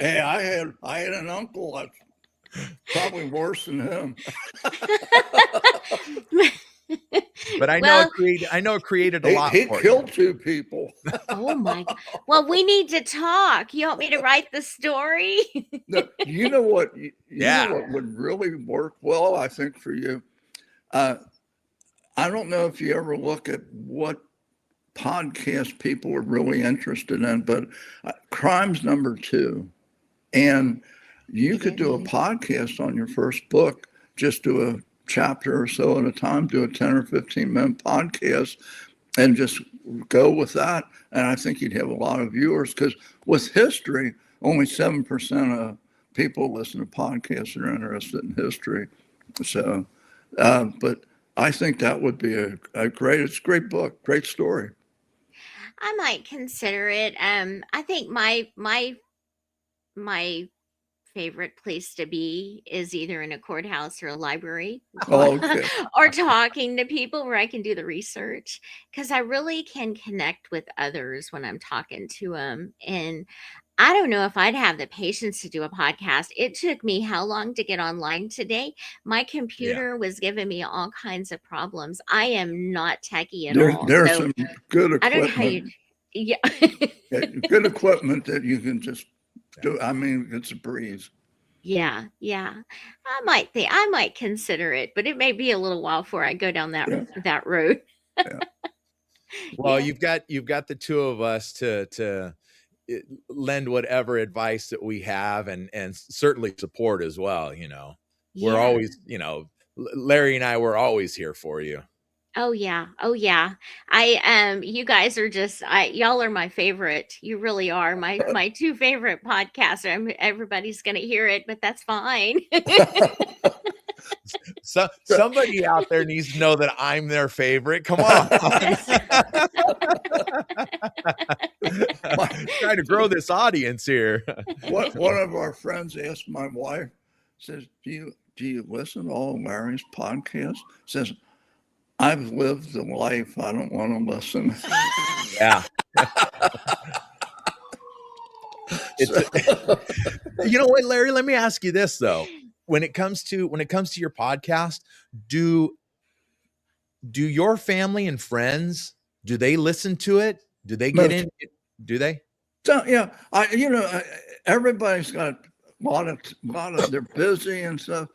[SPEAKER 2] had an uncle that's probably worse than him.
[SPEAKER 1] But
[SPEAKER 3] Well,
[SPEAKER 1] I know it created a lot
[SPEAKER 2] He
[SPEAKER 1] for you.
[SPEAKER 2] killed 2 people.
[SPEAKER 3] oh my god. Well, we need to talk. You want me to write the story?
[SPEAKER 2] No, you know what? You know
[SPEAKER 1] Yeah.
[SPEAKER 2] what would really work well, I think, for you. Uh, I don't know if you ever look at what podcast people are really interested in, but crime's number 2, and you could do a podcast on your first book. Just do a chapter or so at a time. Do a 10 or 15-minute podcast, and just go with that. And I think you'd have a lot of viewers, because with history, only 7% of people listen to podcasts are interested in history. So, but I think that would be it's a great book, great story.
[SPEAKER 3] I might consider it. I think my favorite place to be is either in a courthouse or a library,
[SPEAKER 2] Oh, okay.
[SPEAKER 3] or talking to people where I can do the research, because I really can connect with others when I'm talking to them. And I don't know if I'd have the patience to do a podcast. It took me how long to get online today? My
[SPEAKER 1] Yeah.
[SPEAKER 3] computer was giving me all kinds of problems. I am not techie at
[SPEAKER 2] There's
[SPEAKER 3] all.
[SPEAKER 2] there's
[SPEAKER 3] So
[SPEAKER 2] some good
[SPEAKER 3] I don't know how
[SPEAKER 2] equipment,
[SPEAKER 3] you, yeah.
[SPEAKER 2] good equipment that you can just do. I mean, it's a breeze.
[SPEAKER 3] Yeah, yeah. I might consider it, but it may be a little while before I go down
[SPEAKER 2] Yeah.
[SPEAKER 3] that road.
[SPEAKER 2] Yeah.
[SPEAKER 1] Well,
[SPEAKER 3] Yeah.
[SPEAKER 1] you've got the two of us to lend whatever advice that we have, and certainly support as well. We're
[SPEAKER 3] Yeah.
[SPEAKER 1] always, Larry and I, we're always here for you.
[SPEAKER 3] Oh yeah. Oh yeah. You guys are just y'all are my favorite. You really are. My two favorite podcasts. Everybody's going to hear it, but that's fine.
[SPEAKER 1] So somebody out there needs to know that I'm their favorite. Come on. Trying to grow this audience here.
[SPEAKER 2] One of our friends asked my wife, says, do you listen to all Larry's podcasts? Says, I've lived the life. I don't want to listen.
[SPEAKER 1] Yeah. You know what, Larry? Let me ask you this though. When it comes to your podcast, do your family and friends, do they listen to it? Do they get in? Do they?
[SPEAKER 2] So yeah, everybody's got a lot of they're busy and stuff.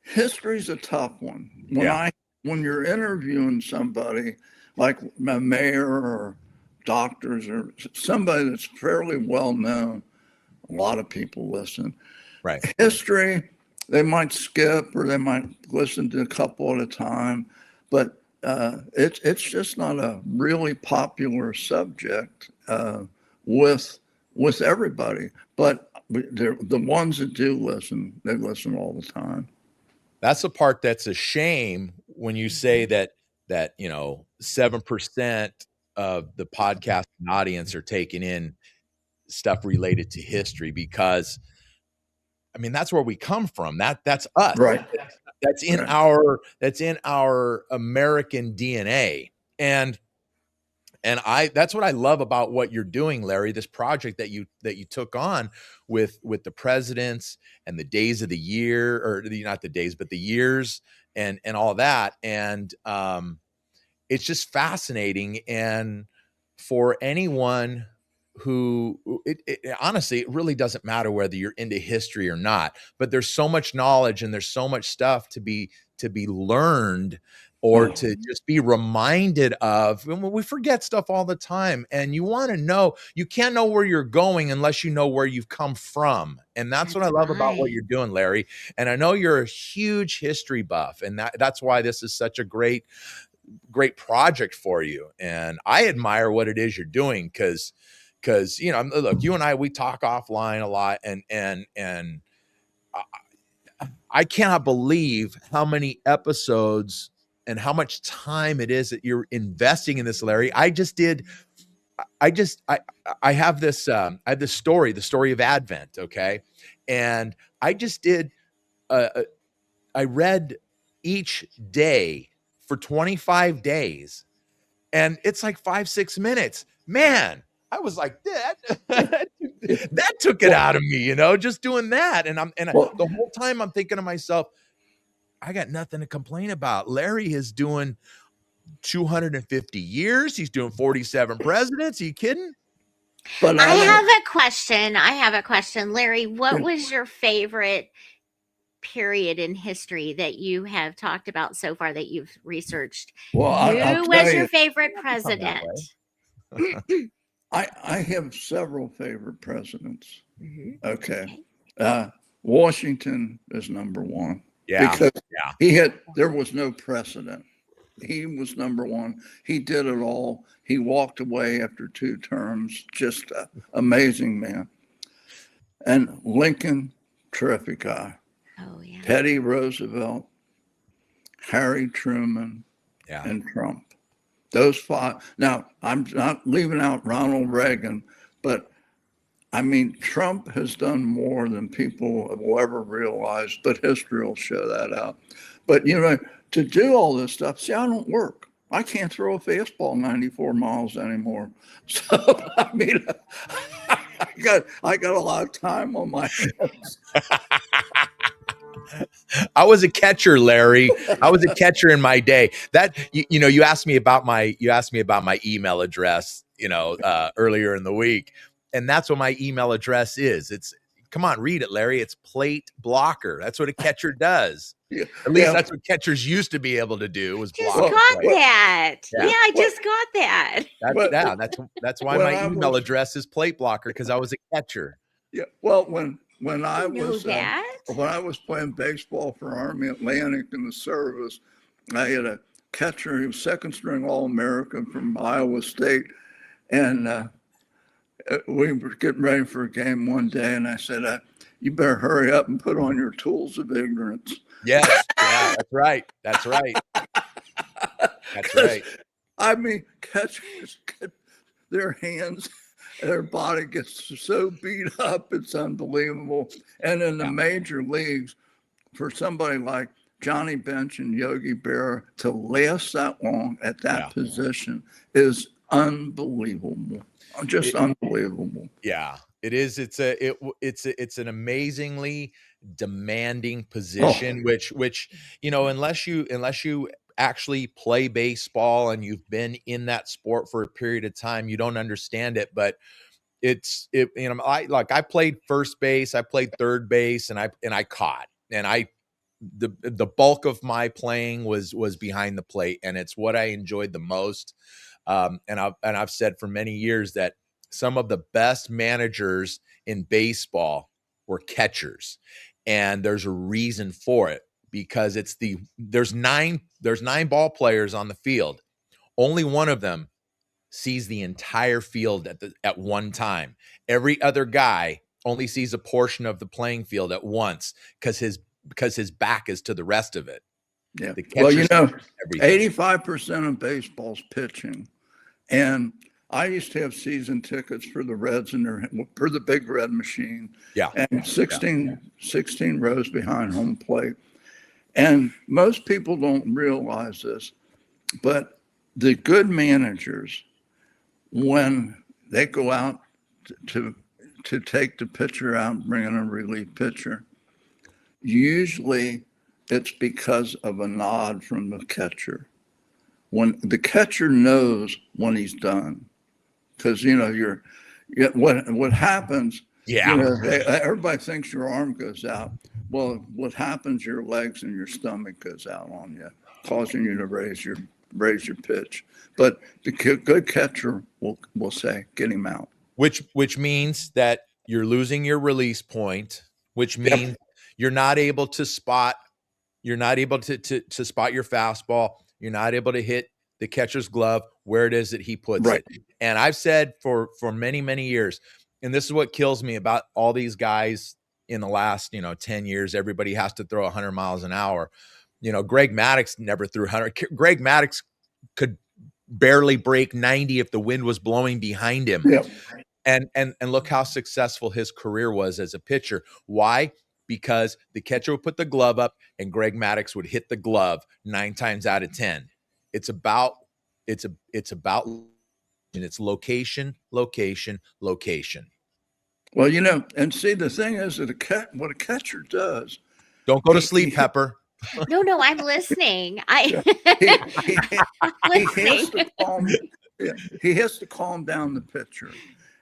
[SPEAKER 2] History's a tough one. When you're interviewing somebody like a mayor or doctors or somebody that's fairly well known, a lot of people listen.
[SPEAKER 1] Right.
[SPEAKER 2] History, they might skip or they might listen to a couple at a time, but it's just not a really popular subject with everybody. But the ones that do listen, they listen all the time.
[SPEAKER 1] That's the part that's a shame when you say that 7% of the podcast audience are taking in stuff related to history, because I mean that's where we come from. That's us.
[SPEAKER 2] Right.
[SPEAKER 1] That's in our American DNA. And that's what I love about what you're doing, Larry, this project that you took on with the presidents and the days of the year, or not the days, but the years and all that. And it's just fascinating. And for anyone who honestly, it really doesn't matter whether you're into history or not, but there's so much knowledge and there's so much stuff to be learned, or to just be reminded of. And we forget stuff all the time, and you want to know, you can't know where you're going unless you know where you've come from. And that's what I love about what you're doing, Larry. And I know you're a huge history buff, and that's why this is such a great project for you. And I admire what it is you're doing, because look, you and I, we talk offline a lot, and I cannot believe how many episodes and how much time it is that you're investing in this, Larry. I have this story, the story of Advent. Okay. And I just did, I read each day for 25 days, and it's like 5-6 minutes, man. I was like, that took it out of me, just doing that. And the whole time I'm thinking to myself, I got nothing to complain about. Larry is doing 250 years. He's doing 47 presidents. Are you kidding?
[SPEAKER 2] But
[SPEAKER 3] I have a question. Larry, what was your favorite period in history that you have talked about so far, that you've researched?
[SPEAKER 2] Well,
[SPEAKER 3] Who was your favorite president?
[SPEAKER 2] I have several favorite presidents.
[SPEAKER 3] Mm-hmm.
[SPEAKER 2] Okay. Washington is number one.
[SPEAKER 1] Yeah.
[SPEAKER 2] Because there was no precedent. He was number one. He did it all. He walked away after 2 terms. Just an amazing man. And Lincoln, terrific guy.
[SPEAKER 3] Oh yeah.
[SPEAKER 2] Teddy Roosevelt, Harry Truman, and Trump. Those 5. Now, I'm not leaving out Ronald Reagan, but I mean, Trump has done more than people will ever realize, but history will show that out. But, to do all this stuff, see, I don't work. I can't throw a fastball 94 miles anymore. So, I mean, I got a lot of time on my hands.
[SPEAKER 1] I was a catcher, Larry. I was a catcher in my day. That you asked me about my email address, earlier in the week, and that's what my email address is. It's come on, read it, Larry. It's plate blocker. That's what a catcher does.
[SPEAKER 2] Yeah.
[SPEAKER 1] At least that's what catchers used to be able to do was
[SPEAKER 3] Just
[SPEAKER 1] block.
[SPEAKER 3] got that.
[SPEAKER 1] Yeah.
[SPEAKER 3] Yeah, I just got that.
[SPEAKER 1] That's why
[SPEAKER 2] when
[SPEAKER 1] my
[SPEAKER 2] I
[SPEAKER 1] email
[SPEAKER 2] was-
[SPEAKER 1] address is plate blocker, because I was a catcher.
[SPEAKER 2] Yeah. Well, when I
[SPEAKER 3] know
[SPEAKER 2] was
[SPEAKER 3] that.
[SPEAKER 2] when I was playing baseball for Army Atlantic in the service, I had a catcher. He was second string All-American from Iowa State, and we were getting ready for a game one day, and I said, "You better hurry up and put on your tools of ignorance."
[SPEAKER 1] Yes, yeah, that's right. That's right. That's right.
[SPEAKER 2] I mean, catchers get their hands, their body gets so beat up, it's unbelievable. And in the major leagues, for somebody like Johnny Bench and Yogi Berra to last that long at that position is unbelievable. Just unbelievable.
[SPEAKER 1] Yeah, it is. It's an amazingly demanding position, which unless you actually play baseball and you've been in that sport for a period of time, you don't understand it. But I played first base, I played third base, and I caught, and the bulk of my playing was behind the plate, and it's what I enjoyed the most. And I've said for many years that some of the best managers in baseball were catchers, and there's a reason for it, because there's nine ball players on the field. Only one of them sees the entire field at one time. Every other guy only sees a portion of the playing field at once, because his back is to the rest of it.
[SPEAKER 2] Yeah.
[SPEAKER 1] The
[SPEAKER 2] Well,
[SPEAKER 1] catchers
[SPEAKER 2] 85% of baseball's pitching. And I used to have season tickets for the Reds for the Big Red Machine.
[SPEAKER 1] Yeah.
[SPEAKER 2] And 16 rows behind home plate. And most people don't realize this, but the good managers, when they go out to take the pitcher out and bring in a relief pitcher, usually it's because of a nod from the catcher. When the catcher knows when he's done, because what happens.
[SPEAKER 1] Yeah.
[SPEAKER 2] Everybody thinks your arm goes out. Well, what happens? Your legs and your stomach goes out on you, causing you to raise your pitch. But the good catcher will say, "Get him out."
[SPEAKER 1] Which means that you're losing your release point, which means you're not able to spot. You're not able to spot your fastball. You're not able to hit the catcher's glove where it is that he puts it. And I've said for many, many years, and this is what kills me about all these guys in the last 10 years. Everybody has to throw 100 miles an hour. Greg Maddux never threw 100. Greg Maddux could barely break 90 if the wind was blowing behind him.
[SPEAKER 2] Yep.
[SPEAKER 1] And look how successful his career was as a pitcher. Why? Because the catcher would put the glove up and Greg Maddux would hit the glove 9 times out of 10. It's about and it's location.
[SPEAKER 2] Well, and see, the thing is that what a catcher does.
[SPEAKER 1] Don't go to sleep, Pepper.
[SPEAKER 3] No, I'm listening.
[SPEAKER 2] He has to calm down the pitcher.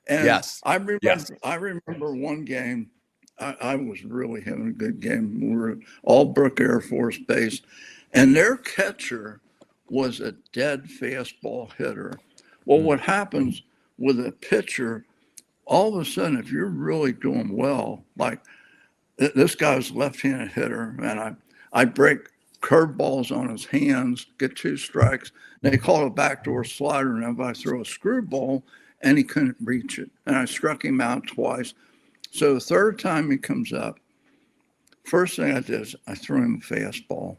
[SPEAKER 2] And
[SPEAKER 1] yes.
[SPEAKER 2] I remember one game. I was really having a good game. We were Albrook Air Force Base, and their catcher was a dead fastball hitter. Well, what happens with a pitcher, all of a sudden, if you're really doing well, like this guy's left-handed hitter, and I break curveballs on his hands, get 2 strikes. They call it a backdoor slider, and if I throw a screwball, and he couldn't reach it, and I struck him out twice. So the third time he comes up, first thing I did is I threw him a fastball.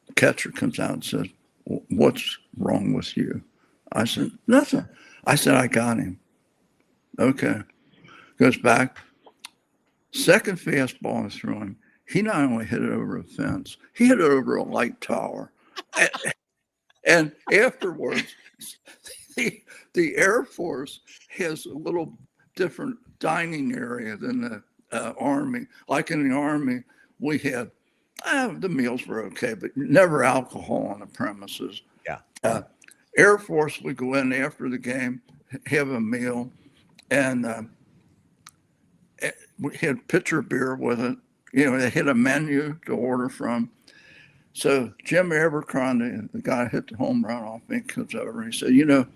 [SPEAKER 2] The catcher comes out and says, "What's wrong with you?" I said, "Nothing." I said, "I got him." Okay. goes back. Second fastball I threw him. He not only hit it over a fence, he hit it over a light tower. And afterwards, the Air Force has a little different dining area than the Army. Like in the Army, we had the meals were okay, but never alcohol on the premises.
[SPEAKER 1] Yeah.
[SPEAKER 2] Air Force, we go in after the game, have a meal, and we had pitcher beer with it. They had a menu to order from. So Jim Abercrombie, the guy hit the home run off me, comes over and he said,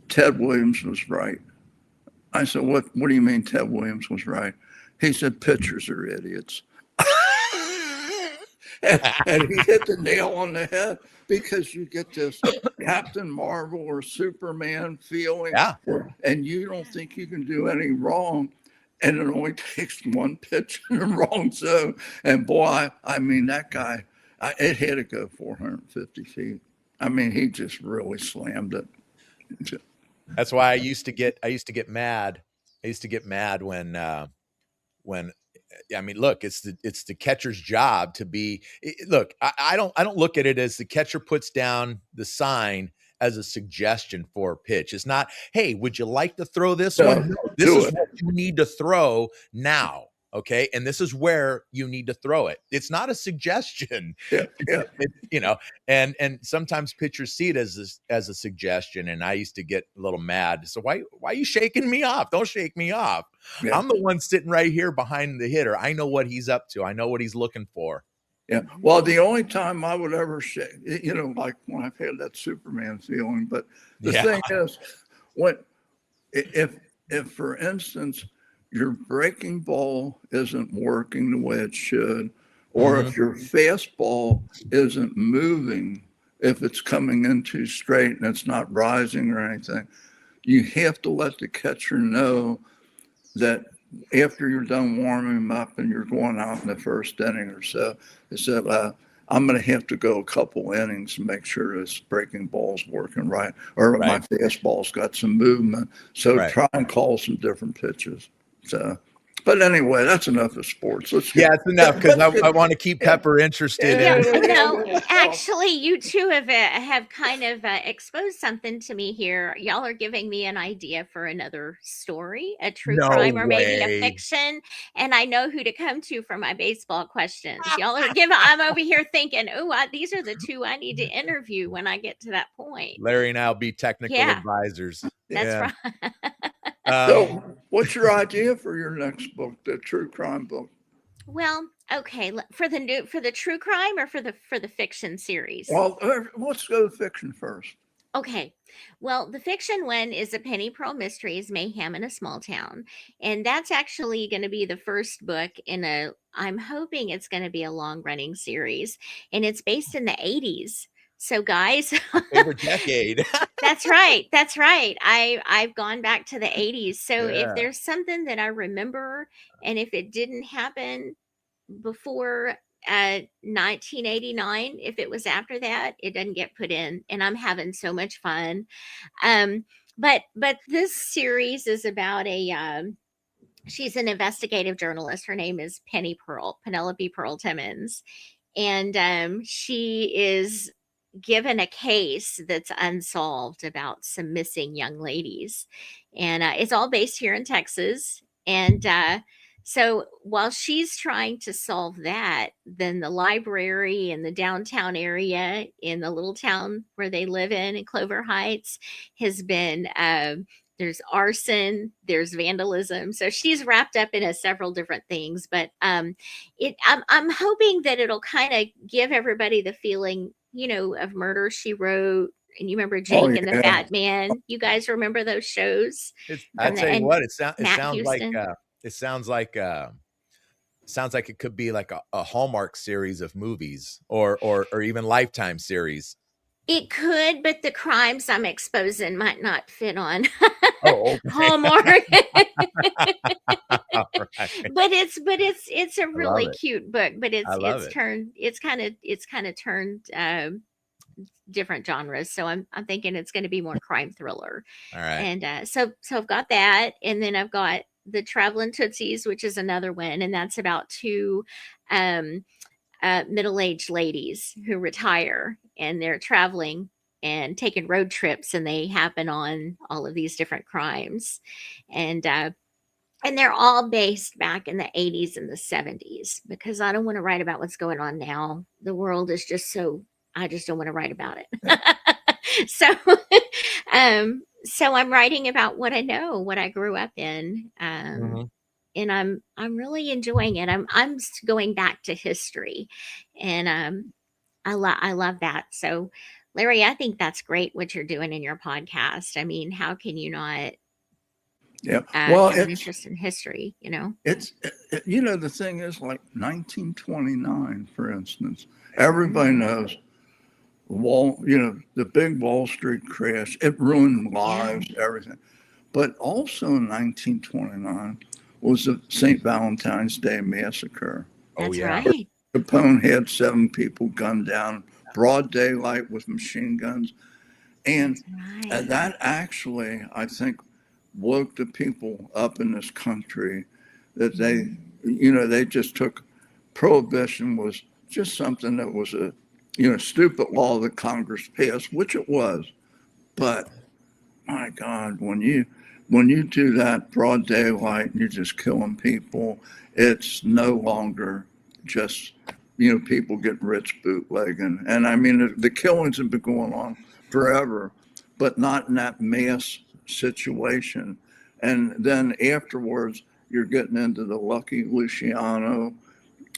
[SPEAKER 2] Ted Williams was right. I said, what do you mean Ted Williams was right? He said, pitchers are idiots. and he hit the nail on the head, because you get this Captain Marvel or Superman feeling, and you don't think you can do any wrong. And it only takes one pitch in the wrong zone. And boy, I mean, that guy, it had to go 450 feet. I mean, he just really slammed it.
[SPEAKER 1] That's why I used to get mad. I used to get mad when I mean, look, it's the catcher's job to be. Look, I don't look at it as the catcher puts down the sign as a suggestion for a pitch. It's not, hey, would you like to throw this one? No, this is what you need to throw now. Okay. And this is where you need to throw it. It's not a suggestion.
[SPEAKER 2] Yeah.
[SPEAKER 1] And sometimes pitchers see it as a suggestion. And I used to get a little mad. So why are you shaking me off? Don't shake me off. Yeah. I'm the one sitting right here behind the hitter. I know what he's up to. I know what he's looking for.
[SPEAKER 2] Yeah. Well, the only time I would ever shake, like when I've had that Superman feeling, but the thing is, if for instance, your breaking ball isn't working the way it should, or if your fastball isn't moving, if it's coming in too straight and it's not rising or anything, you have to let the catcher know that after you're done warming him up and you're going out in the first inning or so, they said, I'm going to have to go a couple innings to make sure this breaking ball's working right, or my fastball's got some movement. So try and call some different pitches. So, but anyway, that's enough of sports. It's
[SPEAKER 1] enough, because I want to keep Pepper interested.
[SPEAKER 3] Actually, you two have kind of exposed something to me here. Y'all are giving me an idea for another story, a true crime, or maybe a fiction. And I know who to come to for my baseball questions. Y'all are I'm over here thinking, these are the two I need to interview when I get to that point.
[SPEAKER 1] Larry and I'll be technical advisors.
[SPEAKER 3] That's right.
[SPEAKER 2] So what's your idea for your next book, the true crime book?
[SPEAKER 3] Well, okay, for the true crime or for the fiction series?
[SPEAKER 2] Well, let's go to fiction first.
[SPEAKER 3] Okay. Well, the fiction one is A Penny Pearl Mysteries, Mayhem in a Small Town. And that's actually going to be the first book I'm hoping it's going to be a long running series. And it's based in the 80s. So guys,
[SPEAKER 1] favorite decade.
[SPEAKER 3] That's right. I've gone back to the 80s. So if there's something that I remember, and if it didn't happen before 1989, if it was after that, it doesn't get put in, and I'm having so much fun. But this series is about she's an investigative journalist. Her name is Penelope Pearl Timmons, and she is given a case that's unsolved about some missing young ladies, and it's all based here in Texas. And so while she's trying to solve that, then the library in the downtown area in the little town where they live in Clover Heights has been there's arson, there's vandalism. So she's wrapped up in several different things, but I'm hoping that it'll kind of give everybody the feeling, of Murder, She Wrote. And you remember Jake and the Fat Man? You guys remember those shows?
[SPEAKER 1] I'd tell you what, it sounds like it could be like a Hallmark series of movies, or even Lifetime series.
[SPEAKER 3] It could, but the crimes I'm exposing might not fit on
[SPEAKER 1] Hallmark.
[SPEAKER 3] But it's a really cute book. But it's kind of turned different genres. So I'm thinking it's going to be more crime thriller.
[SPEAKER 1] All right.
[SPEAKER 3] And so I've got that, and then I've got the Traveling Tootsies, which is another one, and that's about two um, middle-aged ladies who retire and they're traveling and taking road trips, and they happen on all of these different crimes, and they're all based back in the 80s and the 70s, because I don't want to write about what's going on now. The world is just so, I just don't want to write about it. So so I'm writing about what I know, what I grew up in.
[SPEAKER 1] Mhm.
[SPEAKER 3] And I'm really enjoying it. I'm going back to history, and I love that. So Larry, I think that's great what you're doing in your podcast. I mean, how can you not
[SPEAKER 2] Yeah. Well,
[SPEAKER 3] have an interest in history, you know?
[SPEAKER 2] the thing is, like 1929, for instance, everybody knows the big Wall Street crash. It ruined lives, everything. But also in 1929 was the St. Valentine's Day massacre.
[SPEAKER 1] Oh
[SPEAKER 3] That's
[SPEAKER 1] yeah.
[SPEAKER 3] right.
[SPEAKER 2] Capone had 7 people gunned down, broad daylight with machine guns. And
[SPEAKER 3] That's right.
[SPEAKER 2] that actually, I think, woke the people up in this country that they just took prohibition was just something that was a, stupid law that Congress passed, which it was. But my God, when you do that broad daylight and you're just killing people, it's no longer just people getting rich bootlegging. And I mean the killings have been going on forever, but not in that mass situation. And then afterwards, you're getting into the Lucky Luciano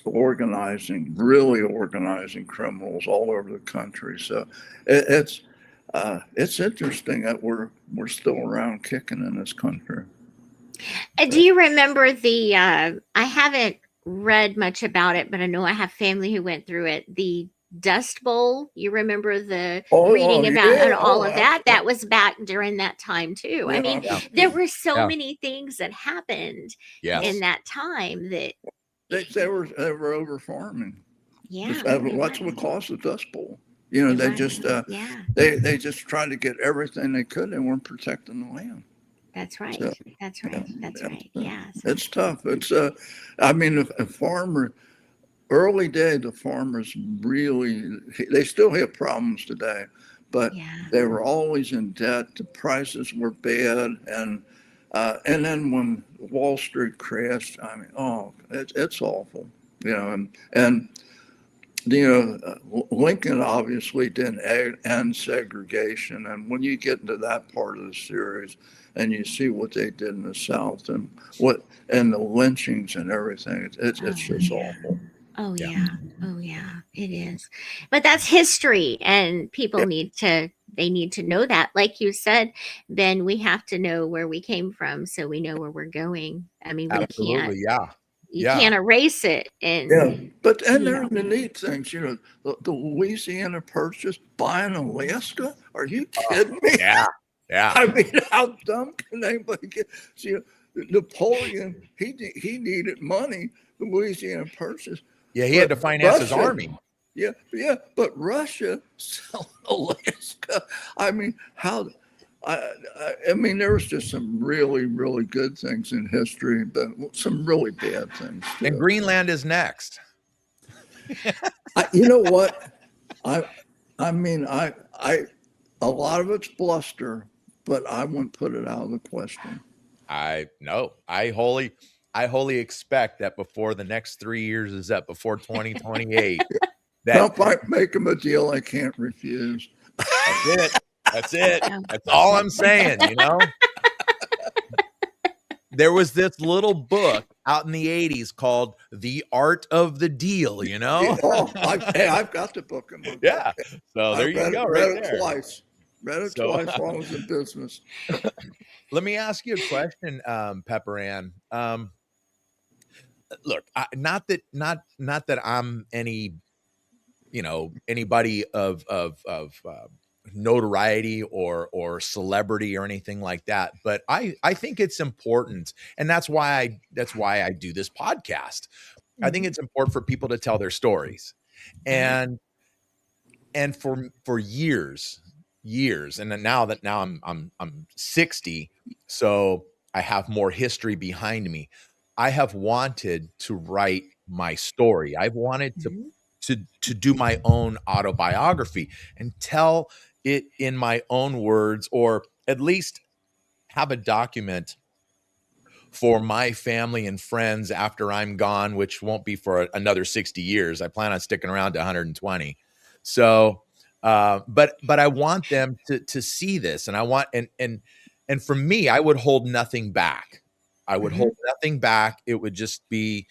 [SPEAKER 2] really organizing criminals all over the country. So it's interesting that we're still around kicking in this country.
[SPEAKER 3] Do you remember the I haven't read much about it, but I know I have family who went through it. The Dust Bowl. You remember the reading about and
[SPEAKER 2] Yeah,
[SPEAKER 3] all of that? That was back during that time too. I mean,
[SPEAKER 1] Yeah.
[SPEAKER 3] there were so
[SPEAKER 1] Yeah.
[SPEAKER 3] many things that happened
[SPEAKER 1] Yes.
[SPEAKER 3] in that time that
[SPEAKER 2] they were over farming.
[SPEAKER 3] yeah,
[SPEAKER 2] That's what caused the Dust Bowl.
[SPEAKER 3] you're
[SPEAKER 2] They
[SPEAKER 3] right.
[SPEAKER 2] just
[SPEAKER 3] Yeah,
[SPEAKER 2] they just tried to get everything they could. They weren't protecting the land.
[SPEAKER 3] that's right.
[SPEAKER 2] So,
[SPEAKER 3] That's right. That's right. Yeah. So,
[SPEAKER 2] it's tough. It's I mean, a farmer, early day, the farmers really, they still have problems today, but
[SPEAKER 3] yeah.
[SPEAKER 2] they were always in debt. The prices were bad, and then when Wall Street crashed, I mean, it's awful, and Lincoln obviously didn't end segregation, and when you get into that part of the series, and you see what they did in the South and the lynchings and everything, it's just awful.
[SPEAKER 3] Oh
[SPEAKER 1] Yeah.
[SPEAKER 3] yeah. Oh yeah, it is. But that's history, and people need to know that. Like you said, Ben, we have to know where we came from so we know where we're going. I mean,
[SPEAKER 1] Absolutely. Yeah.
[SPEAKER 3] you
[SPEAKER 1] Yeah.
[SPEAKER 3] can't erase it,
[SPEAKER 2] Yeah,
[SPEAKER 3] and
[SPEAKER 2] but and
[SPEAKER 3] you
[SPEAKER 2] there
[SPEAKER 3] know,
[SPEAKER 2] are the neat things, the Louisiana Purchase buying Alaska. Are you kidding me?
[SPEAKER 1] Yeah. Yeah.
[SPEAKER 2] I mean, how dumb can anybody get? See, Napoleon, he needed money. The Louisiana Purchase.
[SPEAKER 1] Yeah. He had to
[SPEAKER 2] But
[SPEAKER 1] finance his
[SPEAKER 2] Russia-
[SPEAKER 1] army.
[SPEAKER 2] Yeah, but Russia selling Alaska. I mean, how? I mean, there was just some really, really good things in history, but some really bad things too.
[SPEAKER 1] And Greenland is next.
[SPEAKER 2] You know what? I mean, a lot of it's bluster, but I wouldn't put it out of the question.
[SPEAKER 1] I wholly expect that before the next 3 years is up, before 2028,
[SPEAKER 2] Help I make him a deal I can't refuse.
[SPEAKER 1] that's it. That's it. That's all I'm saying, There was this little book out in the 80s called The Art of the Deal,
[SPEAKER 2] I've got the book in my book.
[SPEAKER 1] Yeah. So there you go.
[SPEAKER 2] Read
[SPEAKER 1] Right
[SPEAKER 2] it
[SPEAKER 1] there.
[SPEAKER 2] twice. Read it
[SPEAKER 1] So-
[SPEAKER 2] twice while I was in business.
[SPEAKER 1] Let me ask you a question, Pepper Ann. Look, not that I'm any, anybody of notoriety or celebrity or anything like that, but I think it's important, and that's why I do this podcast. I think it's important for people to tell their stories, and for years, and then now I'm 60, so I have more history behind me. I have wanted to write my story. I've wanted
[SPEAKER 3] Mhm.
[SPEAKER 1] to do my own autobiography and tell it in my own words, or at least have a document for my family and friends after I'm gone, which won't be for another 60 years. I plan on sticking around to 120. So, but I want them to see this, and I want and for me, I would hold nothing back. I would
[SPEAKER 3] Mhm.
[SPEAKER 1] hold nothing back. It would just be,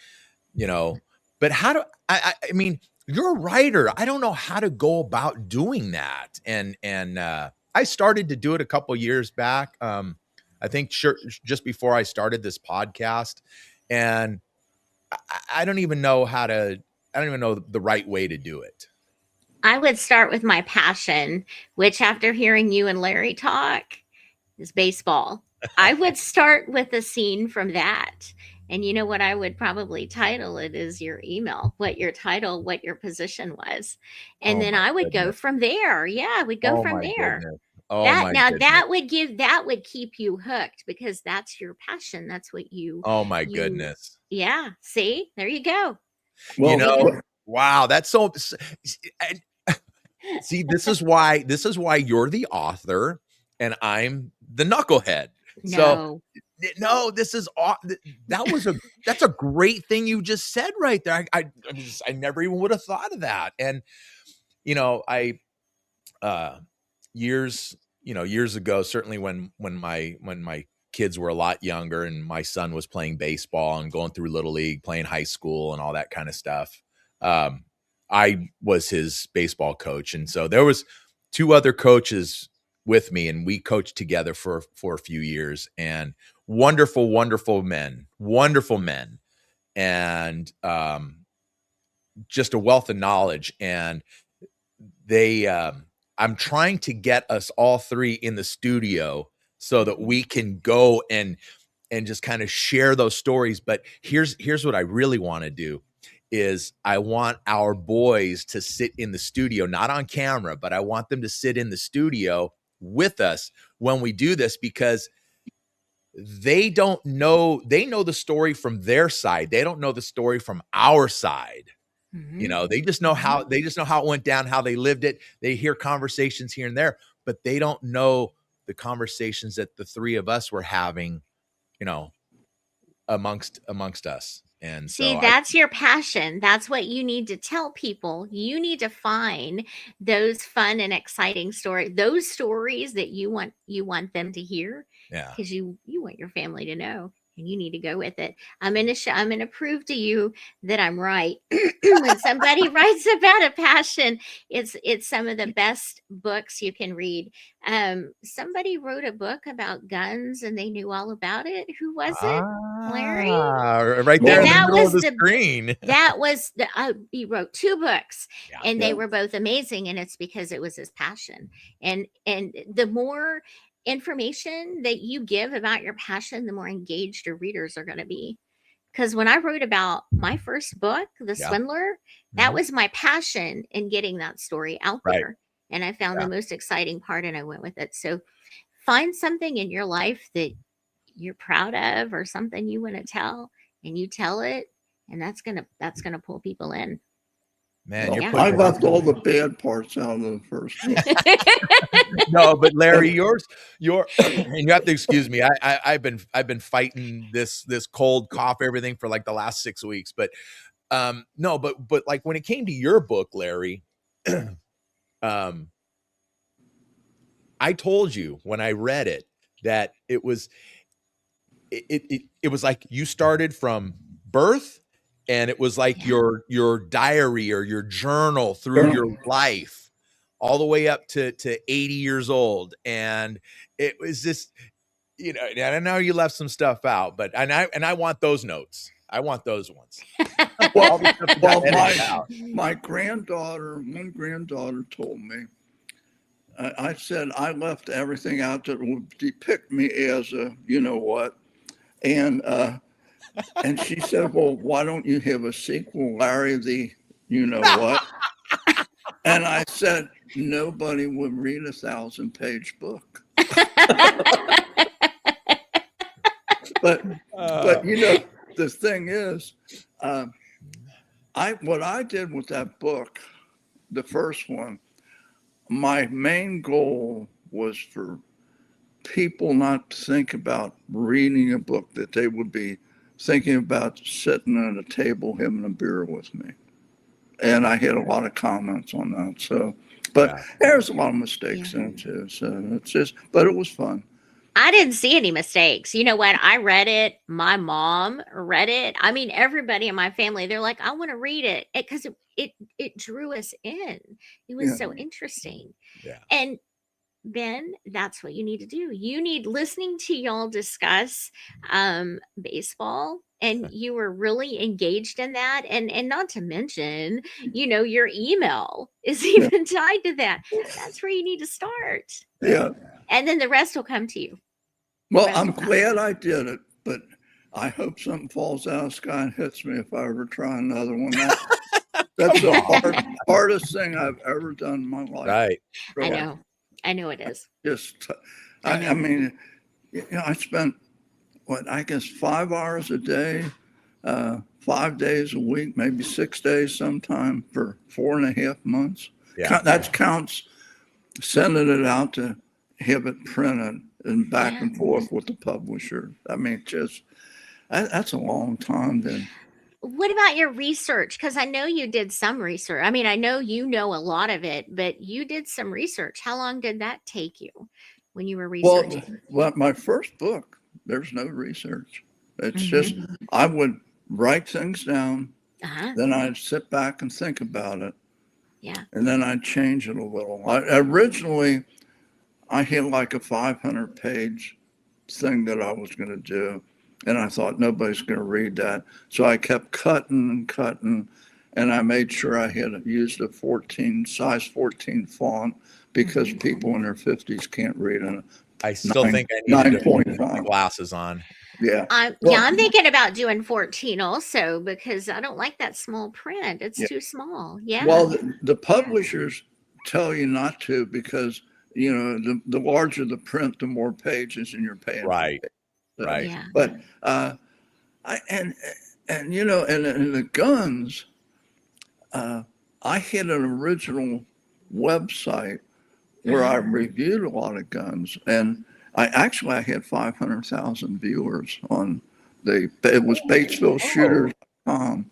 [SPEAKER 1] you know. But how do I mean, you're a writer. I don't know how to go about doing that, and I started to do it a couple years back. I think sure, just before I started this podcast, and I don't even know how to. I don't even know the right way to do it.
[SPEAKER 3] I would start with my passion, which after hearing you and Larry talk is baseball. I would start with a scene from that. And you know what I would probably title it is your email, what your title, what your position was. And
[SPEAKER 1] Oh
[SPEAKER 3] then
[SPEAKER 1] my
[SPEAKER 3] I would go
[SPEAKER 1] goodness.
[SPEAKER 3] from there. Yeah, we'd go
[SPEAKER 1] Oh
[SPEAKER 3] from
[SPEAKER 1] my
[SPEAKER 3] there.
[SPEAKER 1] goodness. Oh
[SPEAKER 3] That
[SPEAKER 1] my
[SPEAKER 3] now
[SPEAKER 1] goodness.
[SPEAKER 3] that would keep you hooked because that's your passion. That's what
[SPEAKER 1] Oh my
[SPEAKER 3] you
[SPEAKER 1] goodness.
[SPEAKER 3] yeah, see? There you go.
[SPEAKER 1] You
[SPEAKER 2] Well,
[SPEAKER 3] Make it
[SPEAKER 1] know, wow, that's so. And see, this is why you're the author and I'm the knucklehead. So
[SPEAKER 3] no.
[SPEAKER 1] no, this is that was a that's a great thing you just said right there. I never even would have thought of that. And I uh years years ago, certainly when my kids were a lot younger and my son was playing baseball and going through little league, playing high school and all that kind of stuff. I was his baseball coach, and so there was two other coaches with me, and we coached together for a few years, and wonderful men, and just a wealth of knowledge. And they I'm trying to get us all three in the studio so that we can go and just kind of share those stories. But here's what I really want to do is I want our boys to sit in the studio, not on camera, but I want them to sit in the studio with us when we do this, because they know the story from their side. They don't know the story from our side.
[SPEAKER 3] Mhm.
[SPEAKER 1] They just know how it went down, how they lived it. They hear conversations here and there, but they don't know the conversations that the three of us were having, you know, amongst us. And
[SPEAKER 3] See,
[SPEAKER 1] so I
[SPEAKER 3] that's your passion. That's what you need to tell people. You need to find those fun and exciting stories, those stories that you want them to hear
[SPEAKER 1] yeah.
[SPEAKER 3] because you want your family to know and you need to go with it. I'm gonna prove to you that I'm right. When somebody writes about a passion, it's some of the best books you can read. Somebody wrote a book about guns and they knew all about it. Who was it? Larry?
[SPEAKER 1] Right there
[SPEAKER 3] And
[SPEAKER 1] in the
[SPEAKER 2] well,
[SPEAKER 3] that
[SPEAKER 1] middle of
[SPEAKER 3] was
[SPEAKER 1] the
[SPEAKER 3] the
[SPEAKER 1] screen.
[SPEAKER 3] he wrote two books
[SPEAKER 1] Yeah.
[SPEAKER 3] and they
[SPEAKER 2] yeah.
[SPEAKER 3] were both amazing, and it's because it was his passion. And the more information that you give about your passion, the more engaged your readers are going to be. Because when I wrote about my first book, The
[SPEAKER 1] Yeah.
[SPEAKER 3] Swindler, that
[SPEAKER 1] Mhm.
[SPEAKER 3] was my passion in getting that story out
[SPEAKER 1] Right.
[SPEAKER 3] there, and I found
[SPEAKER 1] Yeah.
[SPEAKER 3] the most exciting part and I went with it. So find something in your life that you're proud of or something you want to tell, and you tell it, and that's gonna pull people in.
[SPEAKER 1] Man, you're
[SPEAKER 2] Well,
[SPEAKER 3] Yeah.
[SPEAKER 2] I
[SPEAKER 1] putting it
[SPEAKER 2] left all the bad parts out of the first book.
[SPEAKER 1] no, but Larry,
[SPEAKER 2] And
[SPEAKER 1] your and you have to excuse me. I've been fighting this cold cough, everything for like the last 6 weeks. But no, but like when it came to your book, Larry, um, I told you when I read it that it was like you started from birth, and it was like
[SPEAKER 3] Yeah.
[SPEAKER 1] your diary or your journal through your life all the way up to 80 years old. And it was just, and I know you left some stuff out, but and I want those notes. I want those ones. All the stuff you got
[SPEAKER 2] well,
[SPEAKER 1] edited out.
[SPEAKER 2] my one granddaughter told me, I said I left everything out that would depict me as a, you know what, and she said, well, why don't you have a sequel, Larry the, you know what? And I said, nobody would read a 1,000-page book. but
[SPEAKER 1] Uh,
[SPEAKER 2] you know, the thing is, what I did with that book, the first one, my main goal was for people not to think about reading a book, that they would be thinking about sitting at a table having a beer with me. And I had a lot of comments on that. So, but
[SPEAKER 1] yeah.
[SPEAKER 2] there's a lot of mistakes in it too. So it's just, but it was fun.
[SPEAKER 3] I didn't see any mistakes. You know what? I read it. My mom read it. I mean, everybody in my family, they're like, I want to read it because it drew us in. It was
[SPEAKER 2] Yeah.
[SPEAKER 3] so interesting.
[SPEAKER 1] Yeah.
[SPEAKER 3] And Ben, that's what you need to do. You need listening to y'all discuss baseball, and you were really engaged in that. And not to mention, your email is even tied to that. That's where you need to start.
[SPEAKER 2] Yeah.
[SPEAKER 3] And then the rest will come to you.
[SPEAKER 2] Well, I'm glad I did it, but I hope something falls out of the sky and hits me if I ever try another one. That's the hardest thing I've ever done in my life.
[SPEAKER 1] Right.
[SPEAKER 2] Really.
[SPEAKER 3] I know it is.
[SPEAKER 2] Just, I mean, I spent I guess 5 hours a day, 5 days a week, maybe 6 days sometime for 4.5 months.
[SPEAKER 1] Yeah.
[SPEAKER 2] That counts sending it out to have it printed and back and forth with the publisher. I mean, that's a long time then.
[SPEAKER 3] What about your research? Because I know you did some research. I mean, I know you know a lot of it, but you did some research. How long did that take you when you were researching?
[SPEAKER 2] Well, my first book, there's no research. It's just, I would write things down, then I'd sit back and think about it.
[SPEAKER 3] Yeah.
[SPEAKER 2] And then I'd change it a little. Originally, I had like a 500-page thing that I was going to do. And I thought nobody's going to read that. So I kept cutting and cutting. And I made sure I had used a size 14 font because people in their 50s can't read it.
[SPEAKER 1] I still think I need to put
[SPEAKER 2] 9.5
[SPEAKER 1] glasses on.
[SPEAKER 2] Yeah.
[SPEAKER 3] I'm thinking about doing 14 also because I don't like that small print. It's too small. Yeah.
[SPEAKER 2] Well, the publishers tell you not to because, the larger the print, the more pages and you're paying.
[SPEAKER 1] Right. Right.
[SPEAKER 3] Yeah.
[SPEAKER 2] But and the guns, I had an original website where I reviewed a lot of guns, and I had 500,000 viewers on it was BatesvilleShooters.com,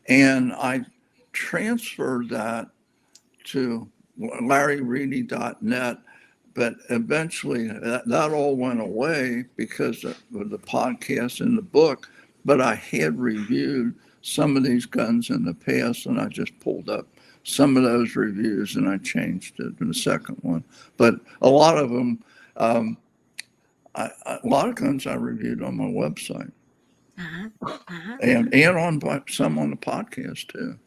[SPEAKER 2] and I transferred that to LarryReedy.net. But eventually that all went away because of the podcast and the book. But I had reviewed some of these guns in the past, and I just pulled up some of those reviews and I changed it in the second one. But a lot of them, a lot of guns I reviewed on my website. And on some on the podcast too.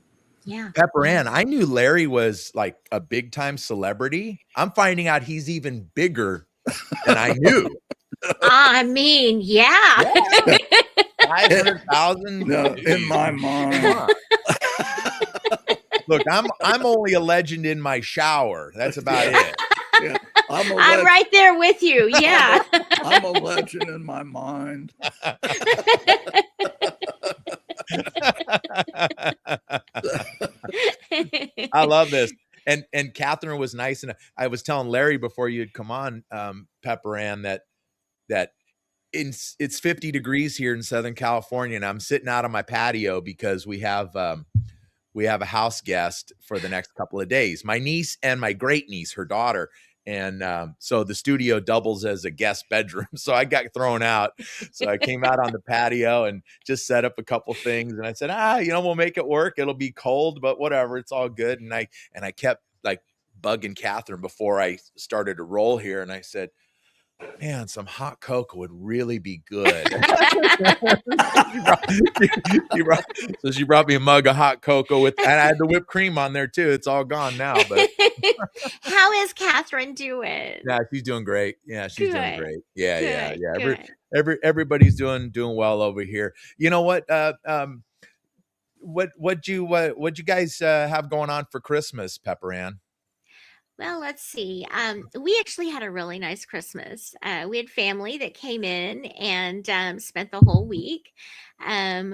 [SPEAKER 3] Yeah.
[SPEAKER 1] Pepper Ann, I knew Larry was like a big time celebrity. I'm finding out he's even bigger than I knew.
[SPEAKER 3] I mean, yeah.
[SPEAKER 1] 500,000.
[SPEAKER 2] No, in my mind.
[SPEAKER 1] Look, I'm only a legend in my shower. That's about it.
[SPEAKER 2] Yeah,
[SPEAKER 3] I'm right there with you. Yeah.
[SPEAKER 2] I'm a legend in my mind.
[SPEAKER 1] I love this. And Catherine was nice. And I was telling Larry before you'd come on, Pepper Ann, that it's 50 degrees here in Southern California, and I'm sitting out on my patio because we have a house guest for the next couple of days. My niece and my great niece, her daughter. And so the studio doubles as a guest bedroom. So I got thrown out. So I came out on the patio and just set up a couple things. And I said, we'll make it work. It'll be cold, but whatever. It's all good. And I kept like bugging Catherine before I started to roll here. And I said, man, some hot cocoa would really be good. So she brought me a mug of hot cocoa and I had the whipped cream on there too. It's all gone now. But
[SPEAKER 3] how is Catherine doing?
[SPEAKER 1] Yeah, she's doing great. Yeah, she's doing great. Yeah.
[SPEAKER 3] Good.
[SPEAKER 1] Everybody's doing well over here. You know what? What'd you guys have going on for Christmas, Pepper Ann?
[SPEAKER 3] Well, let's see. We actually had a really nice Christmas. We had family that came in and spent the whole week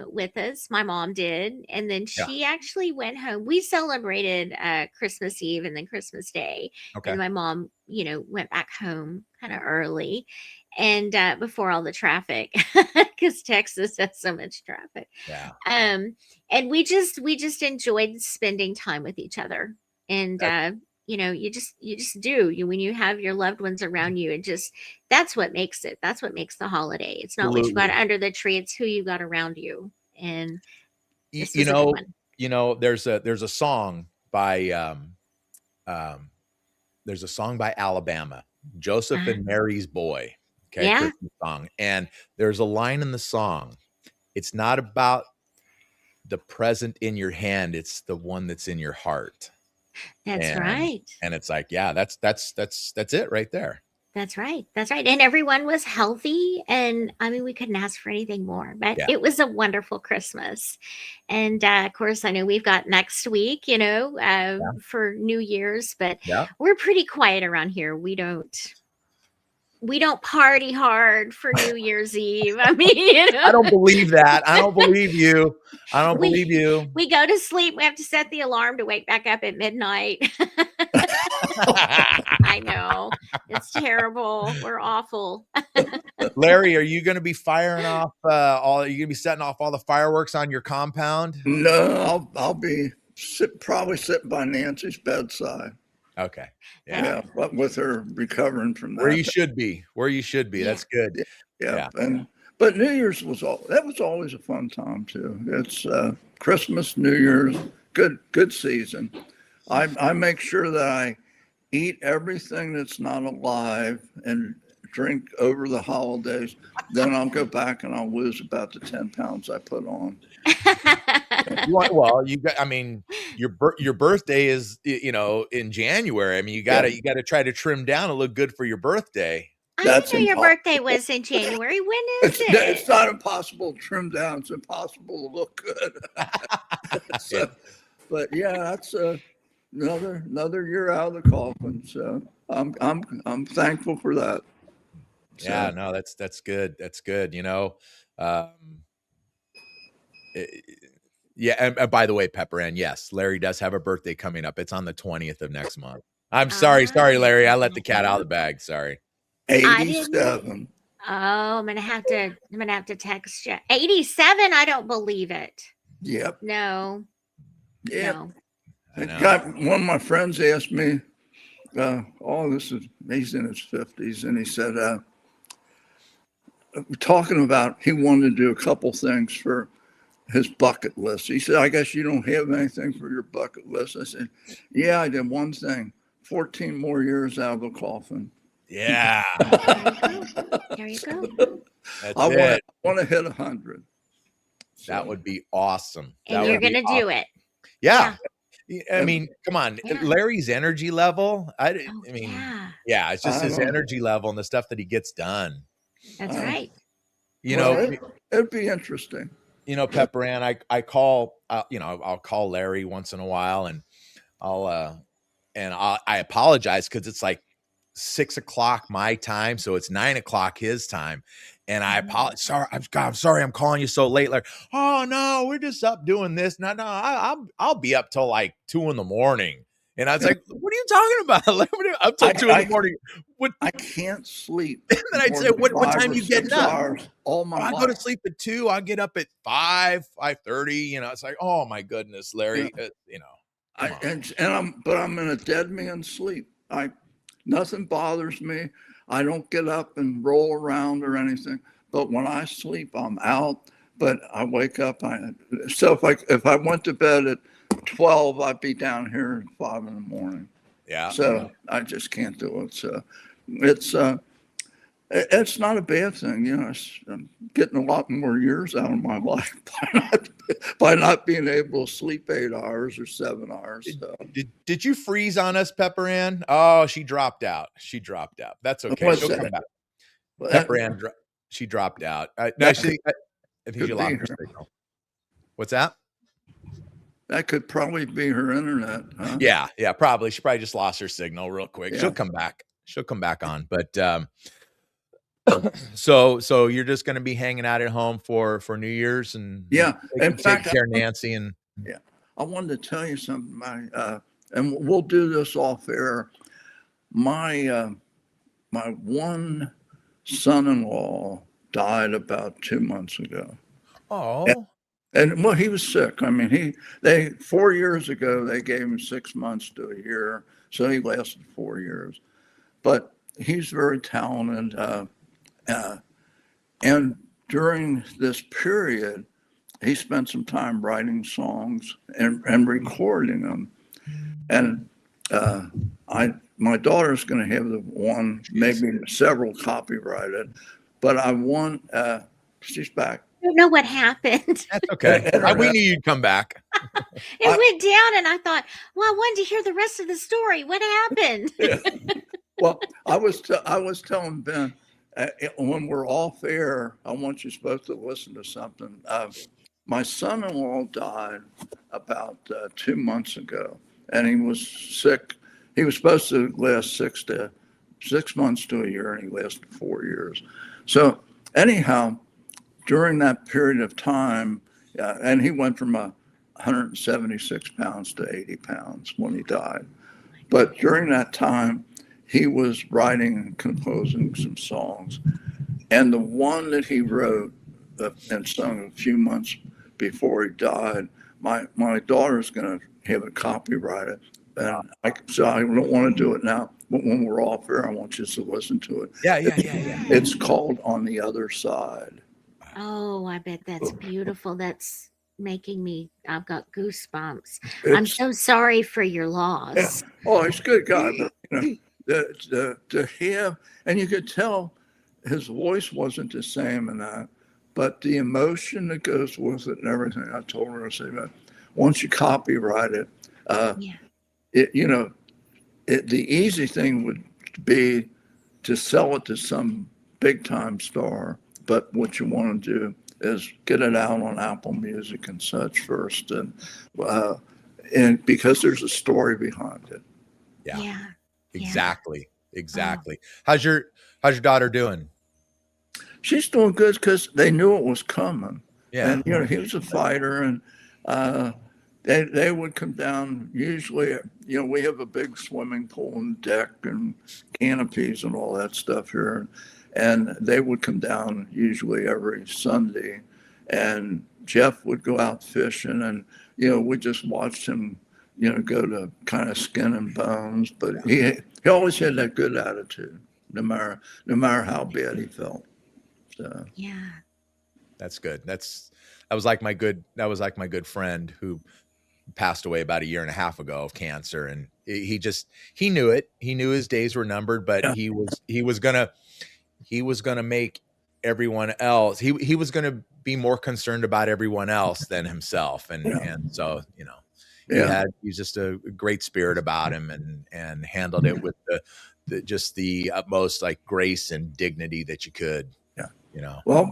[SPEAKER 3] with us. My mom did, and then
[SPEAKER 1] Yeah.
[SPEAKER 3] she actually went home. We celebrated Christmas Eve and then Christmas Day,
[SPEAKER 1] Okay.
[SPEAKER 3] and my mom, went back home kind of early, and before all the traffic, because Texas has so much traffic.
[SPEAKER 1] Yeah.
[SPEAKER 3] And we just enjoyed spending time with each other, and you just do when you have your loved ones around you, that's what makes it, that's what makes the holiday. It's not what you got
[SPEAKER 1] Absolutely.
[SPEAKER 3] under the tree, it's who you got around you. And
[SPEAKER 1] You,
[SPEAKER 3] this
[SPEAKER 1] you
[SPEAKER 3] was a good
[SPEAKER 1] know,
[SPEAKER 3] one.
[SPEAKER 1] there's a song by um, there's a song by Alabama, Joseph
[SPEAKER 3] uh,
[SPEAKER 1] and Mary's Boy. Okay,
[SPEAKER 3] yeah,
[SPEAKER 1] Christmas song. And there's a line in the song. It's not about the present in your hand, it's the one that's in your heart.
[SPEAKER 3] that's
[SPEAKER 1] And
[SPEAKER 3] right.
[SPEAKER 1] it's like, yeah, that's it right there.
[SPEAKER 3] That's right. That's right. And everyone was healthy. And I mean, we couldn't ask for anything more, but
[SPEAKER 1] Yeah.
[SPEAKER 3] it was a wonderful Christmas. And of course, I know we've got next week, for New Year's, but
[SPEAKER 1] Yeah.
[SPEAKER 3] we're pretty quiet around here. We don't party hard for New Year's Eve. I mean,
[SPEAKER 1] I don't believe that. I don't believe you. I don't believe
[SPEAKER 3] we
[SPEAKER 1] you.
[SPEAKER 3] we go to sleep. We have to set the alarm to wake back up at midnight. I know. It's terrible. We're awful.
[SPEAKER 1] Larry, are you going to be firing off are you going to be setting off all the fireworks on your compound?
[SPEAKER 2] No, I'll be probably sitting by Nancy's bedside.
[SPEAKER 1] Okay.
[SPEAKER 3] That's
[SPEAKER 2] Yeah, but with her recovering from
[SPEAKER 1] Where
[SPEAKER 2] that.
[SPEAKER 1] you should be. Where you should be.
[SPEAKER 3] Yeah.
[SPEAKER 1] That's good.
[SPEAKER 2] Yeah. But New Year's was always a fun time too. It's Christmas, New Year's, good season. I make sure that I eat everything that's not alive and drink over the holidays. Then I'll go back and I'll lose about the 10 pounds I put on.
[SPEAKER 1] Well, your birthday is in January. I mean, you gotta try to trim down and look good for your birthday.
[SPEAKER 3] I
[SPEAKER 2] That's
[SPEAKER 3] didn't know your
[SPEAKER 2] impossible.
[SPEAKER 3] birthday was in January. When is
[SPEAKER 2] It's
[SPEAKER 3] it?
[SPEAKER 2] not impossible to trim down. It's impossible to look good. So, but yeah, that's another year out of the coffin. So I'm thankful for that. So,
[SPEAKER 1] Yeah, no, that's good. That's good. Yeah, and by the way, Pepper Ann, yes, Larry does have a birthday coming up. It's on the 20th of next month. I'm sorry, Larry. I let the cat out of the bag. Sorry.
[SPEAKER 3] I didn't.
[SPEAKER 2] 87.
[SPEAKER 3] Oh, I'm gonna have to text you. 87. I don't believe it.
[SPEAKER 2] Yep.
[SPEAKER 3] No.
[SPEAKER 2] Yep.
[SPEAKER 3] No.
[SPEAKER 1] I know.
[SPEAKER 2] One of my friends asked me, he's in his 50s, and he said, talking about he wanted to do a couple things for his bucket list. He said, I guess you don't have anything for your bucket list. I said, yeah, I did one thing, 14 more years out of the coffin.
[SPEAKER 1] Yeah.
[SPEAKER 3] There you go.
[SPEAKER 1] That's
[SPEAKER 2] I
[SPEAKER 1] it.
[SPEAKER 2] want to hit 100.
[SPEAKER 1] That would be awesome.
[SPEAKER 3] And you're gonna do it.
[SPEAKER 1] Yeah. I mean, come on,
[SPEAKER 3] Yeah.
[SPEAKER 1] Larry's energy level.
[SPEAKER 3] Oh,
[SPEAKER 1] Yeah, it's just his
[SPEAKER 2] I know.
[SPEAKER 1] energy level and the stuff that he gets done.
[SPEAKER 3] that's right.
[SPEAKER 2] It'd be interesting.
[SPEAKER 1] Pepper Ann, I call, I'll call Larry once in a while, and I apologize because it's like 6:00 my time, so it's 9:00 his time, and I apologize. Sorry, I'm sorry, I'm calling you so late. Like, oh no, we're just up doing this. No, I'll be up till like 2 a.m. And I was like, what are you talking about? Like, up till 2 a.m. What?
[SPEAKER 2] I can't sleep.
[SPEAKER 1] And then I'd say, what time you getting up?
[SPEAKER 2] Hours, all my
[SPEAKER 1] I
[SPEAKER 2] life.
[SPEAKER 1] go to sleep at 2. I get up at 5:30. It's like, oh my goodness, Larry.
[SPEAKER 2] I'm in a dead man's sleep. Nothing bothers me. I don't get up and roll around or anything. But when I sleep, I'm out. But I wake up. So if I went to bed at 12, I'd be down here at 5 a.m.
[SPEAKER 1] Yeah.
[SPEAKER 2] So I just can't do it. So it's not a bad thing. I'm getting a lot more years out of my life by not being able to sleep 8 hours or 7 hours. So.
[SPEAKER 1] Did you freeze on us, Pepper Ann? Oh, she dropped out. That's okay.
[SPEAKER 2] What's
[SPEAKER 1] She'll
[SPEAKER 2] that?
[SPEAKER 1] come back.
[SPEAKER 2] Well,
[SPEAKER 1] Pepper Ann, she dropped out. I think
[SPEAKER 2] could
[SPEAKER 1] you lost her
[SPEAKER 2] be her.
[SPEAKER 1] signal. What's that?
[SPEAKER 2] That could probably be her internet, huh?
[SPEAKER 1] Yeah, probably. She probably just lost her signal real quick.
[SPEAKER 2] Yeah.
[SPEAKER 1] She'll come back. She'll come back on. But so you're just going to be hanging out at home for New Year's and
[SPEAKER 2] Yeah. In
[SPEAKER 1] take
[SPEAKER 2] fact,
[SPEAKER 1] care of Nancy and
[SPEAKER 2] yeah, I wanted to tell you something. And we'll do this off air. My one son-in-law died about 2 months ago.
[SPEAKER 1] oh
[SPEAKER 2] And well, he was sick. I mean, 4 years ago, they gave him 6 months to a year. So he lasted 4 years. But he's very talented. And during this period, he spent some time writing songs and recording them. And my daughter's going to have the one, maybe several copyrighted, but I want, she's back.
[SPEAKER 3] I don't know what happened.
[SPEAKER 1] that's okay. We knew you'd come back.
[SPEAKER 3] It went down, and I thought, well, I wanted to hear the rest of the story. What happened?
[SPEAKER 2] Well, I was telling Ben, when we're off air, I want you both to listen to something. My son-in-law died about 2 months ago, and he was sick. He was supposed to last 6 months to a year, and he lasted 4 years. So anyhow, during that period of time, and he went from 176 pounds to 80 pounds when he died. But during that time, he was writing and composing some songs. And the one that he wrote and sung a few months before he died, my daughter's going to have it copyrighted. And so I don't want to do it now, but when we're off air, I want you to listen to it. Yeah. It's called On the Other Side.
[SPEAKER 3] Oh, I bet that's beautiful. That's making me, I've got goosebumps. I'm so sorry for your loss.
[SPEAKER 2] Yeah. Oh, he's a good guy. But, to have, and you could tell his voice wasn't the same in that, but the emotion that goes with it and everything. I told her, I said, once you copyright it, the easy thing would be to sell it to some big time star. But what you want to do is get it out on Apple Music and such first, and because there's a story behind it.
[SPEAKER 3] Yeah.
[SPEAKER 1] Exactly. How's your daughter doing?
[SPEAKER 2] She's doing good because they knew it was coming.
[SPEAKER 1] Yeah.
[SPEAKER 2] And he was a fighter, and they would come down. Usually, we have a big swimming pool and deck and canopies and all that stuff here. And they would come down usually every Sunday, and Jeff would go out fishing, and we just watched him, go to kind of skin and bones. But he always had that good attitude, no matter how bad he felt. So
[SPEAKER 3] yeah,
[SPEAKER 1] that's good. That was like my good friend who passed away about 1.5 years ago of cancer, and he knew it. He knew his days were numbered, but he was gonna make everyone else. He was gonna be more concerned about everyone else than himself, and so he's just a great spirit about him, and handled it with the utmost like grace and dignity that you could. Yeah.
[SPEAKER 2] Well,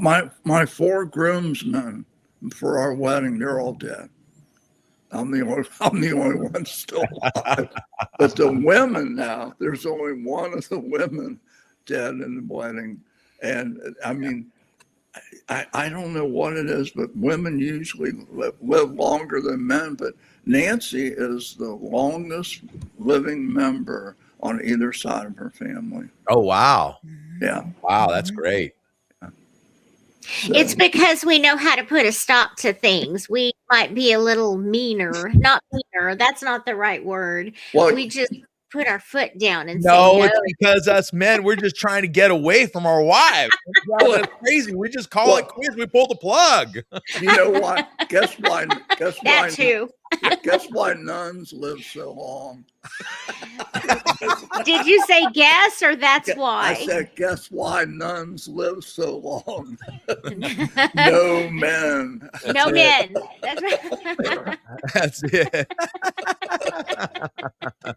[SPEAKER 2] my 4 groomsmen for our wedding, they're all dead. I'm the only one still alive. But the women now, there's only one of the women dead in the wedding. And I mean, I don't know what it is, but women usually live longer than men. But Nancy is the longest living member on either side of her family.
[SPEAKER 1] Oh, wow.
[SPEAKER 2] Yeah.
[SPEAKER 1] Wow, that's great.
[SPEAKER 2] So,
[SPEAKER 3] it's because we know how to put a stop to things. We might be a little not meaner. That's not the right word.
[SPEAKER 2] well,
[SPEAKER 3] We just put our foot down and
[SPEAKER 1] No,
[SPEAKER 3] say no.
[SPEAKER 1] it's because us men, we're just trying to get away from our wives. That's crazy. We just call it quits. We pull the plug.
[SPEAKER 2] you know what? Guess why?
[SPEAKER 3] That too.
[SPEAKER 2] Guess why nuns live so long?
[SPEAKER 3] Did you say guess or that's why?
[SPEAKER 2] I said, guess why nuns live so long? No men.
[SPEAKER 3] No men. That's right.
[SPEAKER 1] That's it.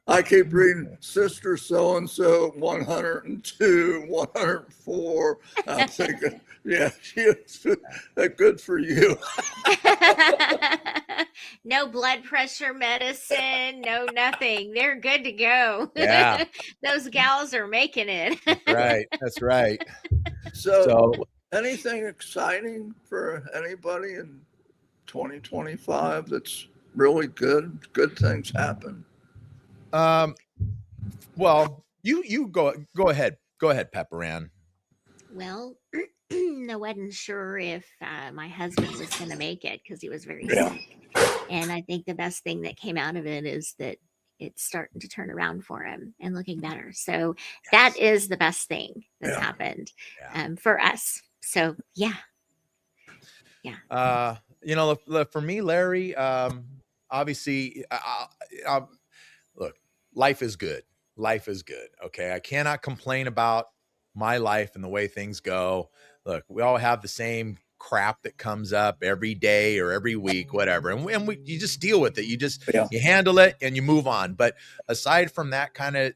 [SPEAKER 2] I keep reading Sister so-and-so 102, 104. I'm thinking, yeah, good for you.
[SPEAKER 3] No blood pressure medicine, no nothing. They're good to go.
[SPEAKER 1] Yeah.
[SPEAKER 3] Those gals are making it.
[SPEAKER 1] Right. That's right.
[SPEAKER 2] So,
[SPEAKER 1] So,
[SPEAKER 2] anything exciting for anybody in 2025 that's really good? Good things happen.
[SPEAKER 1] well, you go ahead. Go ahead, Pepper Ann.
[SPEAKER 3] Well, I wasn't sure if my husband was going to make it because he was very
[SPEAKER 2] Yeah.
[SPEAKER 3] sick. And I think the best thing that came out of it is that it's starting to turn around for him and looking better. So that is the best thing that's
[SPEAKER 2] Yeah.
[SPEAKER 3] happened
[SPEAKER 1] Yeah.
[SPEAKER 3] for us. So yeah.
[SPEAKER 1] For me, Larry, obviously, look, life is good. Life is good. Okay. I cannot complain about my life and the way things go. Look, we all have the same crap that comes up every day or every week, whatever. And you just deal with it.
[SPEAKER 2] Yeah.
[SPEAKER 1] You handle it and you move on. But aside from that kind of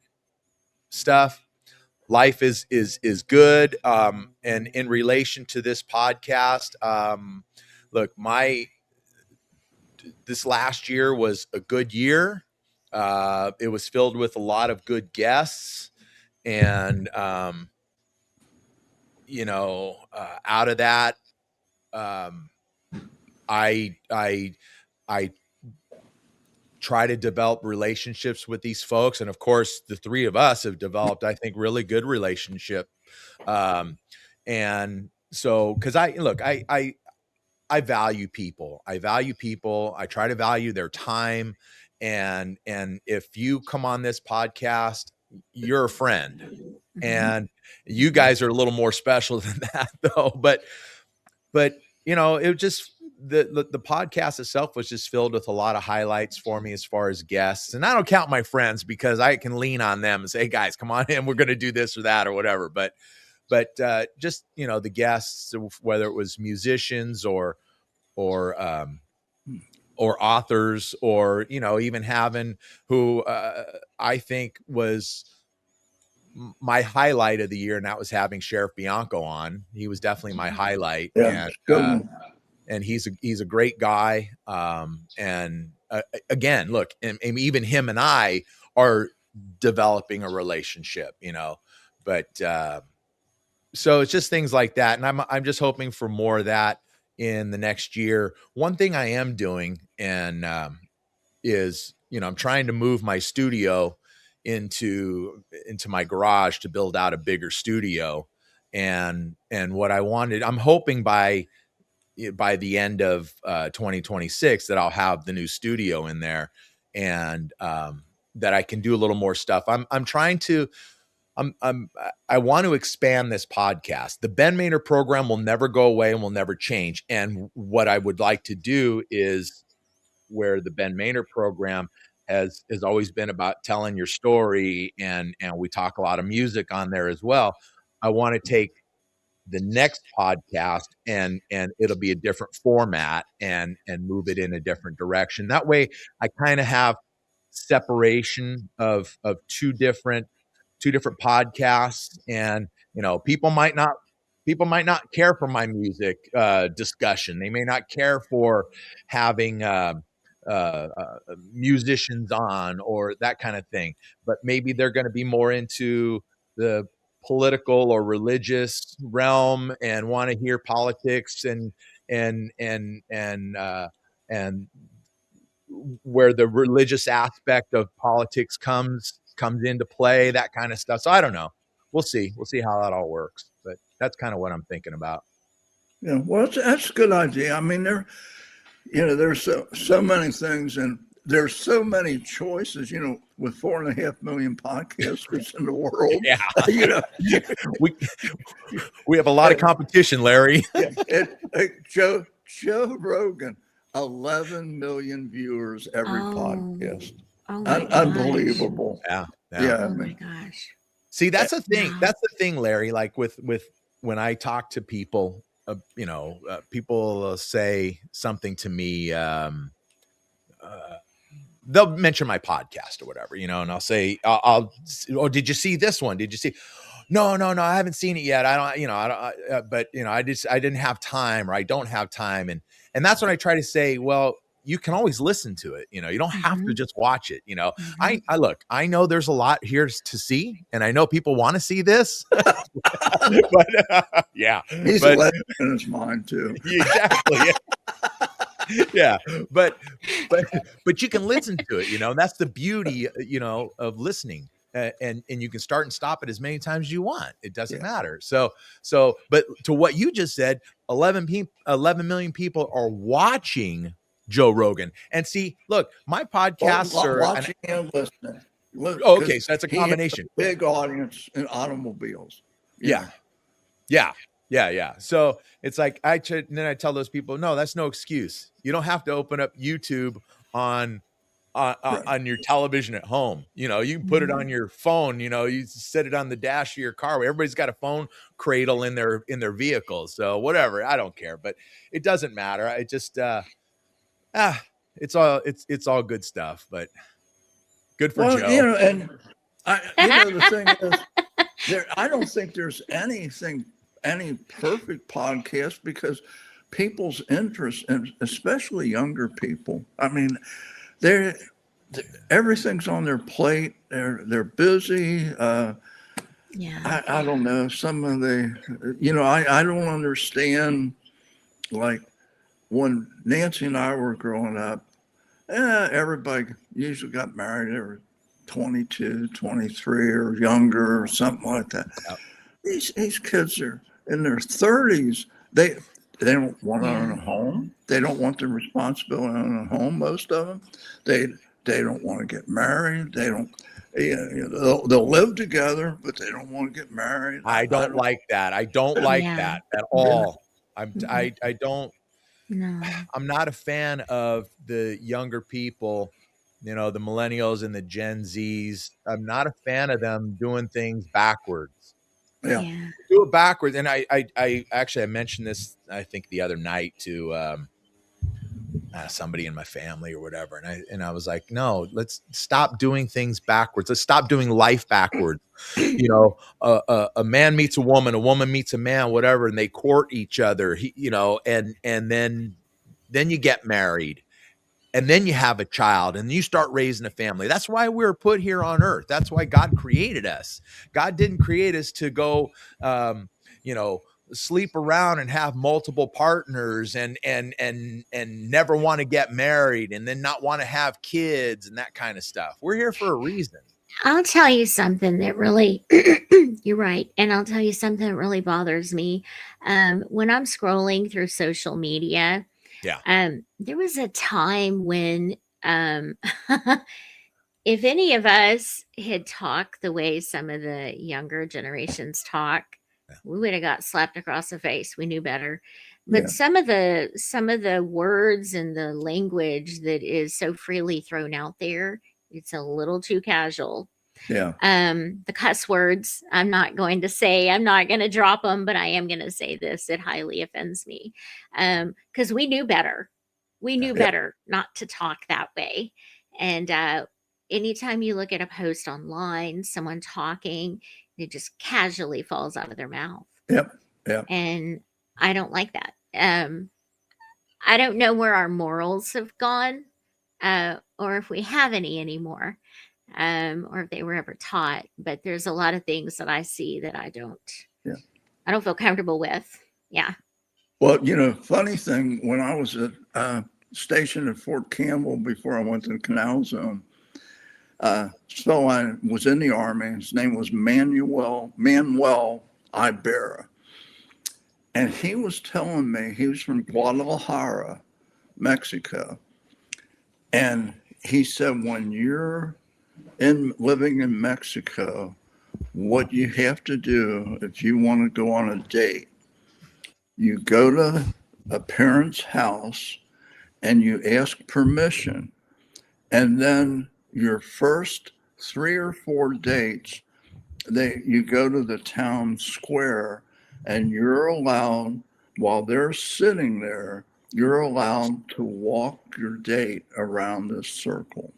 [SPEAKER 1] stuff, life is good. And in relation to this podcast, look, this last year was a good year. It was filled with a lot of good guests, and out of that, I try to develop relationships with these folks, and of course, the three of us have developed, I think, really good relationship. And so, because I value people. I value people. I try to value their time. And if you come on this podcast, you're a friend. And you guys are a little more special than that, though. But it just the podcast itself was just filled with a lot of highlights for me as far as guests. And I don't count my friends because I can lean on them and say, hey guys, come on in, we're going to do this or that or whatever. But just the guests, whether it was musicians or authors, or even having who I think was my highlight of the year, and that was having Sheriff Bianco on. He was definitely my highlight.
[SPEAKER 2] Yeah.
[SPEAKER 1] And he's a great guy. And again, look, and even him and I are developing a relationship, but so it's just things like that. And I'm just hoping for more of that in the next year. One thing I am doing is, I'm trying to move my studio into my garage to build out a bigger studio. And what I wanted, I'm hoping by the end of 2026 that I'll have the new studio in there, and that I can do a little more stuff. I'm trying to, I want to expand this podcast. The Ben Maynard program will never go away and will never change. And what I would like to do is, where the Ben Maynard program has always been about telling your story, and we talk a lot of music on there as well. I want to take the next podcast and it'll be a different format and move it in a different direction. That way I kind of have separation of two different podcasts. And people might not care for my music discussion. They may not care for having musicians on or that kind of thing, but maybe they're going to be more into the political or religious realm and want to hear politics and where the religious aspect of politics comes into play, that kind of stuff. So I don't know. We'll see how that all works, but that's kind of what I'm thinking about.
[SPEAKER 2] Yeah, well, that's a good idea. I mean, there's so many things, and there's so many choices, with 4.5 million podcasters in the world.
[SPEAKER 1] Yeah. We have a lot of competition, Larry.
[SPEAKER 2] Joe Rogan, 11 million viewers every podcast.
[SPEAKER 3] Oh my
[SPEAKER 2] Unbelievable.
[SPEAKER 1] Yeah.
[SPEAKER 3] Oh my gosh.
[SPEAKER 1] See, that's the thing. That's the thing, Larry. Like with when I talk to people, people say something to me. They'll mention my podcast or whatever, and I'll say, oh, did you see this one? Did you see? No, I haven't seen it yet. I don't, but I didn't have time, or I don't have time. And that's when I try to say, well, you can always listen to it. You know, you don't have to
[SPEAKER 3] Mhm.
[SPEAKER 1] just watch it. You know,
[SPEAKER 3] Mhm.
[SPEAKER 1] I look, I know there's a lot here to see, and I know people want to see this, but yeah,
[SPEAKER 2] He's
[SPEAKER 1] but
[SPEAKER 2] left in his mind too.
[SPEAKER 1] exactly. Yeah, but but but you can listen to it, you know, and that's the beauty, you know, of listening. And you can start and stop it as many times as you want. It doesn't
[SPEAKER 2] Yeah.
[SPEAKER 1] matter. So but to what you just said, 11 million people are watching Joe Rogan. And see, look, my podcasts are
[SPEAKER 2] Watching and listening. Look,
[SPEAKER 1] oh, okay,
[SPEAKER 2] because
[SPEAKER 1] so that's a
[SPEAKER 2] he has a
[SPEAKER 1] combination.
[SPEAKER 2] big audience in automobiles. You
[SPEAKER 1] Yeah.
[SPEAKER 2] know.
[SPEAKER 1] Yeah. Yeah, yeah. So it's like and then I tell those people, no, that's no excuse. You don't have to open up YouTube on
[SPEAKER 2] Right.
[SPEAKER 1] on your television at home. You know, you can put it on
[SPEAKER 3] Mhm.
[SPEAKER 1] your phone. You know, you set it on the dash of your car. Everybody's got a phone cradle in their vehicles. So whatever, I don't care. But it doesn't matter. I just ah, it's all good stuff. But good for
[SPEAKER 2] Well, you
[SPEAKER 1] Joe.
[SPEAKER 2] know, and the thing is, I don't think there's any perfect podcast because people's interests, and especially younger people. I mean, they're everything's on their plate. They're busy.
[SPEAKER 3] Yeah.
[SPEAKER 2] I don't know. Some of the, I don't understand. Like when Nancy and I were growing up, everybody usually got married. They were 22, 23 or younger or something like that.
[SPEAKER 1] Yep.
[SPEAKER 2] These kids are in their 30s. They don't want to own
[SPEAKER 3] Yeah.
[SPEAKER 2] a home. They don't want the responsibility to own a home. Most of them, they don't want to get married. They don't. They'll live together, but they don't want to get married.
[SPEAKER 1] I
[SPEAKER 2] I
[SPEAKER 1] don't like that. I don't like
[SPEAKER 3] Yeah.
[SPEAKER 1] that at
[SPEAKER 2] don't.
[SPEAKER 1] all.
[SPEAKER 3] Mhm.
[SPEAKER 1] I don't.
[SPEAKER 3] No.
[SPEAKER 1] I'm not a fan of the younger people, you know, the millennials and the Gen Zs. I'm not a fan of them doing things backwards.
[SPEAKER 2] Yeah,
[SPEAKER 3] Yeah.
[SPEAKER 1] Do it backwards. And I actually I mentioned this I think the other night to somebody in my family or whatever, and I was like, no, let's stop doing things backwards. Let's stop doing life backwards. You know, a man meets a woman meets a man, whatever, and they court each other. You know, and then you get married and then you have a child and you start raising a family. That's why we were put here on earth. That's why God created us. God didn't create us to go, you know, sleep around and have multiple partners and never want to get married and then not want to have kids and that kind of stuff. We're here for a reason.
[SPEAKER 3] I'll tell you something that really, you're right. And I'll tell you something that really bothers me. When I'm scrolling through social media,
[SPEAKER 1] Yeah.
[SPEAKER 3] there was a time when, um, if any of us had talked the way some of the younger generations talk,
[SPEAKER 1] Yeah.
[SPEAKER 3] we would have got slapped across the face. We knew better. But
[SPEAKER 2] yeah,
[SPEAKER 3] some of the words and the language that is so freely thrown out there, it's a little too casual.
[SPEAKER 2] yeah,
[SPEAKER 3] The cuss words, I'm not going to drop them, but I am going to say this. It highly offends me. Because we knew better. We knew
[SPEAKER 2] yeah,
[SPEAKER 3] better not to talk that way. And anytime you look at a post online, someone talking, it just casually falls out of their mouth.
[SPEAKER 2] yep, yeah.
[SPEAKER 3] And I don't like that. I don't know where our morals have gone, or if we have any anymore, or if they were ever taught. But there's a lot of things that I see that
[SPEAKER 2] Yeah.
[SPEAKER 3] I don't feel comfortable with. Yeah.
[SPEAKER 2] Well, funny thing, when I was stationed at Fort Campbell before I went to the Canal Zone, so I was in the Army. His name was Manuel Ibarra. And he was telling me he was from Guadalajara, Mexico. And he said, when you're living in Mexico, what you have to do if you want to go on a date, you go to a parent's house and you ask permission. And then your first 3 or 4 dates, you go to the town square and you're allowed, while they're sitting there, you're allowed to walk your date around this circle.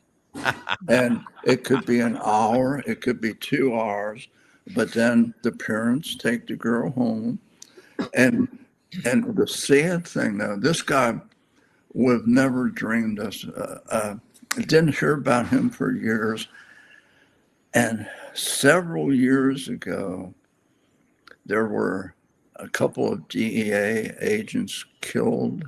[SPEAKER 2] And it could be an hour, it could be 2 hours, but then the parents take the girl home. And the sad thing though, this guy would have never dreamed us. I didn't hear about him for years. And several years ago, there were a couple of DEA agents killed,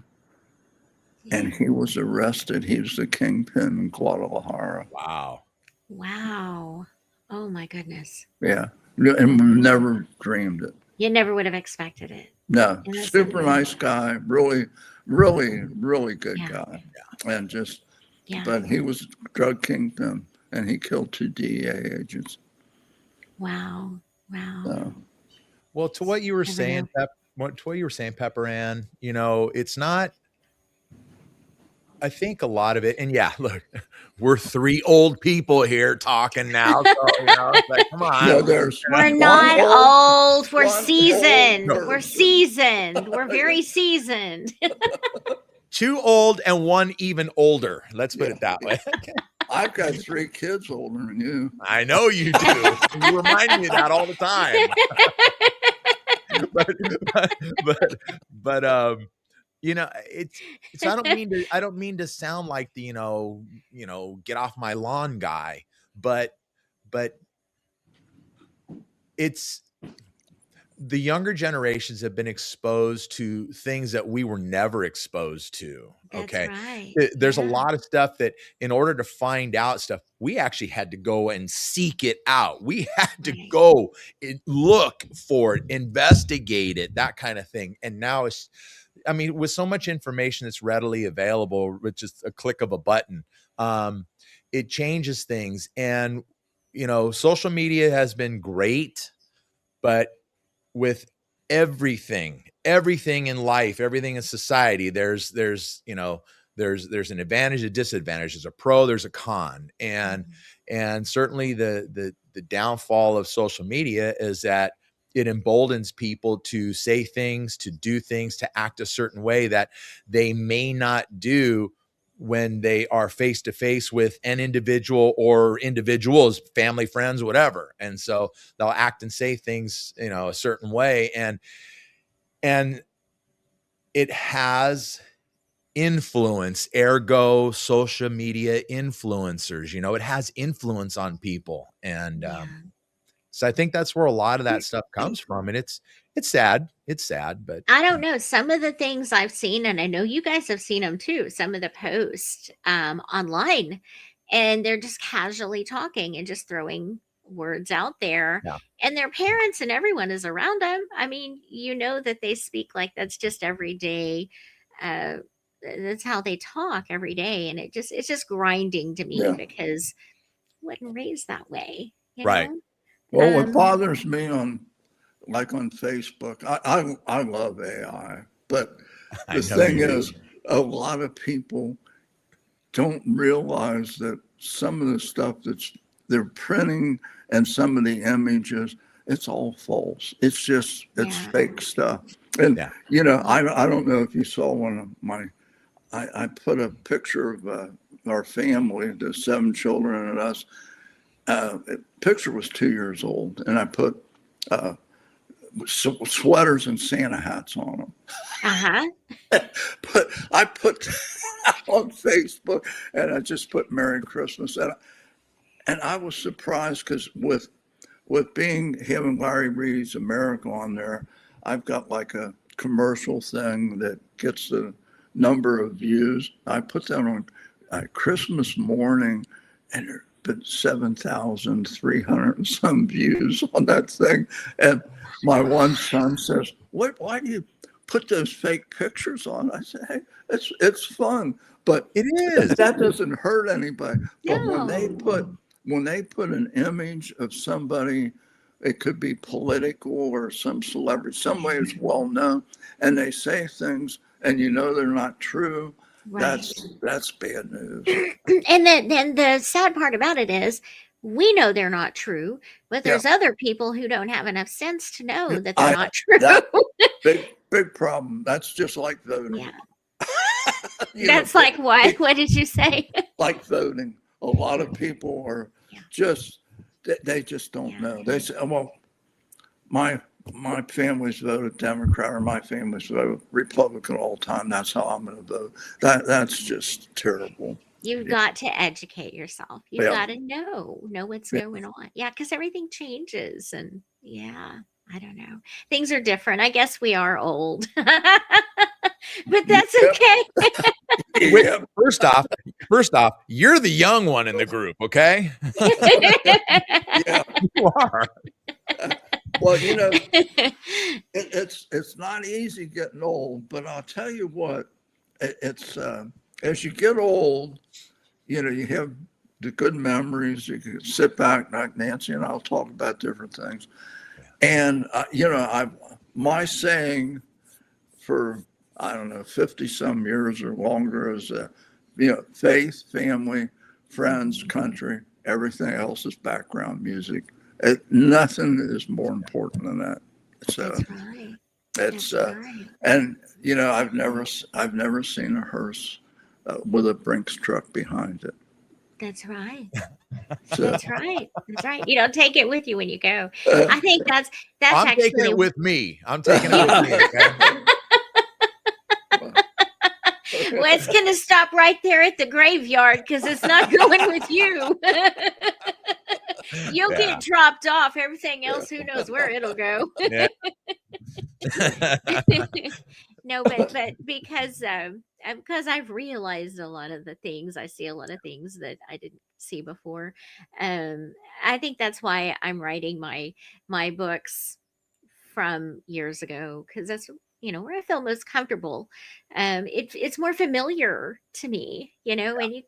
[SPEAKER 2] and he was arrested. He was the kingpin in Guadalajara.
[SPEAKER 1] Wow.
[SPEAKER 3] Wow. Oh my goodness.
[SPEAKER 2] Yeah. And we never dreamed it.
[SPEAKER 3] You never would have expected it.
[SPEAKER 2] No,
[SPEAKER 3] And that's
[SPEAKER 2] super
[SPEAKER 3] amazing.
[SPEAKER 2] nice guy, really, really, really good
[SPEAKER 3] Yeah.
[SPEAKER 2] guy. And just,
[SPEAKER 3] Yeah.
[SPEAKER 2] but he was a drug kingpin, and he killed 2 DEA agents.
[SPEAKER 3] Wow. Wow.
[SPEAKER 2] So,
[SPEAKER 1] Well, to what you were
[SPEAKER 3] Never
[SPEAKER 1] saying, Pepper Ann, you know, it's not. I think a lot of it, and yeah, look, we're 3 old people here talking now. So, you know, it's like, come on.
[SPEAKER 2] yeah, there's
[SPEAKER 3] We're
[SPEAKER 2] one
[SPEAKER 3] not old. We're
[SPEAKER 2] one old
[SPEAKER 3] seasoned. We're
[SPEAKER 2] person.
[SPEAKER 3] seasoned. We're very seasoned.
[SPEAKER 1] 2 old and 1 even older. Let's put
[SPEAKER 2] Yeah.
[SPEAKER 1] it that way.
[SPEAKER 2] I've got 3 kids older than you.
[SPEAKER 1] I know you do. You remind me of that all the time. but you know, it's I don't mean to sound like the, you know, get off my lawn guy, but it's the younger generations have been exposed to things that we were never exposed to.
[SPEAKER 3] That's
[SPEAKER 1] Okay.
[SPEAKER 3] right.
[SPEAKER 1] There's a
[SPEAKER 3] Yeah.
[SPEAKER 1] lot of stuff that in order to find out stuff, we actually had to go and seek it out. We had to
[SPEAKER 3] Right.
[SPEAKER 1] go and look for it, investigate it, that kind of thing. And now it's, I mean, with so much information that's readily available with just a click of a button, it changes things. And, you know, social media has been great, but with everything in life, everything in society, there's you know, there's an advantage, a disadvantage, there's a pro, there's a con. And certainly the downfall of social media is that it emboldens people to say things, to do things, to act a certain way that they may not do when they are face to face with an individual or individuals, family, friends, whatever. And so they'll act and say things, you know, a certain way. And it has influence, ergo social media influencers, you know, it has influence on people. And
[SPEAKER 3] Yeah.
[SPEAKER 1] so I think that's where a lot of that stuff comes from. And it's sad. It's sad, but
[SPEAKER 3] I don't know. Some of the things I've seen, and I know you guys have seen them too, some of the posts online, and they're just casually talking and just throwing words out there.
[SPEAKER 1] Yeah.
[SPEAKER 3] And their parents and everyone is around them. I mean, you know that they speak like that's just every day. That's how they talk every day. And it's just grinding to me
[SPEAKER 2] Yeah.
[SPEAKER 3] because I wasn't raised that way. You
[SPEAKER 1] Right.
[SPEAKER 3] know?
[SPEAKER 2] Well, what
[SPEAKER 3] Um,
[SPEAKER 2] bothers me on Facebook, I love AI, but
[SPEAKER 1] I
[SPEAKER 2] the
[SPEAKER 1] know
[SPEAKER 2] thing
[SPEAKER 1] you do.
[SPEAKER 2] is, a lot of people don't realize that some of the stuff they're printing and some of the images, it's all false. It's
[SPEAKER 3] Yeah.
[SPEAKER 2] fake stuff. And
[SPEAKER 1] Yeah.
[SPEAKER 2] you know, I don't know if you saw one of my. I put a picture of our family, the 7 children and us. The picture was 2 years old, and I put sweaters and Santa hats on them.
[SPEAKER 3] uh-huh.
[SPEAKER 2] But I put that on Facebook, and I just put Merry Christmas. And I was surprised because with being him and Larry Reed's America on there, I've got like a commercial thing that gets the number of views. I put that on Christmas morning, and there been 7,300 and some views on that thing. And my one son says, why do you put those fake pictures on? I said, hey, it's fun, but
[SPEAKER 1] It is.
[SPEAKER 2] that doesn't hurt anybody. But
[SPEAKER 3] No.
[SPEAKER 2] when they put an image of somebody, it could be political or some celebrity, somebody who's well known, and they say things and you know they're not true,
[SPEAKER 3] Right.
[SPEAKER 2] that's bad news.
[SPEAKER 3] And then the sad part about it is we know they're not true, but there's other people who don't have enough sense to know that they're not true.
[SPEAKER 2] That big problem. That's just like voting.
[SPEAKER 3] Yeah.
[SPEAKER 2] You know,
[SPEAKER 3] That's like what? What did you say?
[SPEAKER 2] like voting. A lot of people are
[SPEAKER 3] Yeah.
[SPEAKER 2] just they just don't
[SPEAKER 3] Yeah.
[SPEAKER 2] know. They say, well, my my family's voted Democrat or my family's voted Republican all the time. That's how I'm going to vote. That's just terrible.
[SPEAKER 3] You've
[SPEAKER 2] Yeah.
[SPEAKER 3] got to educate yourself. You've
[SPEAKER 2] Yeah.
[SPEAKER 3] got to know what's
[SPEAKER 2] Yeah.
[SPEAKER 3] going on. Yeah, because everything changes, and yeah, I don't know. Things are different. I guess we are old, but that's
[SPEAKER 2] Yep.
[SPEAKER 3] okay.
[SPEAKER 1] Wait,
[SPEAKER 2] Yeah.
[SPEAKER 1] first off, you're the young one in the group, okay?
[SPEAKER 2] Yeah.
[SPEAKER 1] You are.
[SPEAKER 2] Well, it's not easy getting old, but I'll tell you what, it's as you get old, you have the good memories. You can sit back, like Nancy and I'll talk about different things. And my saying for, I don't know, 50 some years or longer is faith, family, friends, country, everything else is background music. Nothing is more important than that. So
[SPEAKER 3] That's right.
[SPEAKER 2] it's
[SPEAKER 3] That's right.
[SPEAKER 2] and I've never seen a hearse with a Brinks truck behind it.
[SPEAKER 3] That's right.
[SPEAKER 2] So,
[SPEAKER 3] That's right. That's right. You don't take it with you when you go.
[SPEAKER 2] uh,
[SPEAKER 3] I think that's
[SPEAKER 1] I'm
[SPEAKER 3] actually
[SPEAKER 1] taking it with me. I'm taking it with me. Okay?
[SPEAKER 3] well, it's going to stop right there at the graveyard because it's not going with you. You'll
[SPEAKER 1] Yeah.
[SPEAKER 3] get dropped off. Everything else, who knows where it'll go.
[SPEAKER 1] Yeah.
[SPEAKER 3] No, but because I've realized a lot of the things, I see a lot of things that I didn't see before. I think that's why I'm writing my books from years ago, because that's where I feel most comfortable. It's more familiar to me, and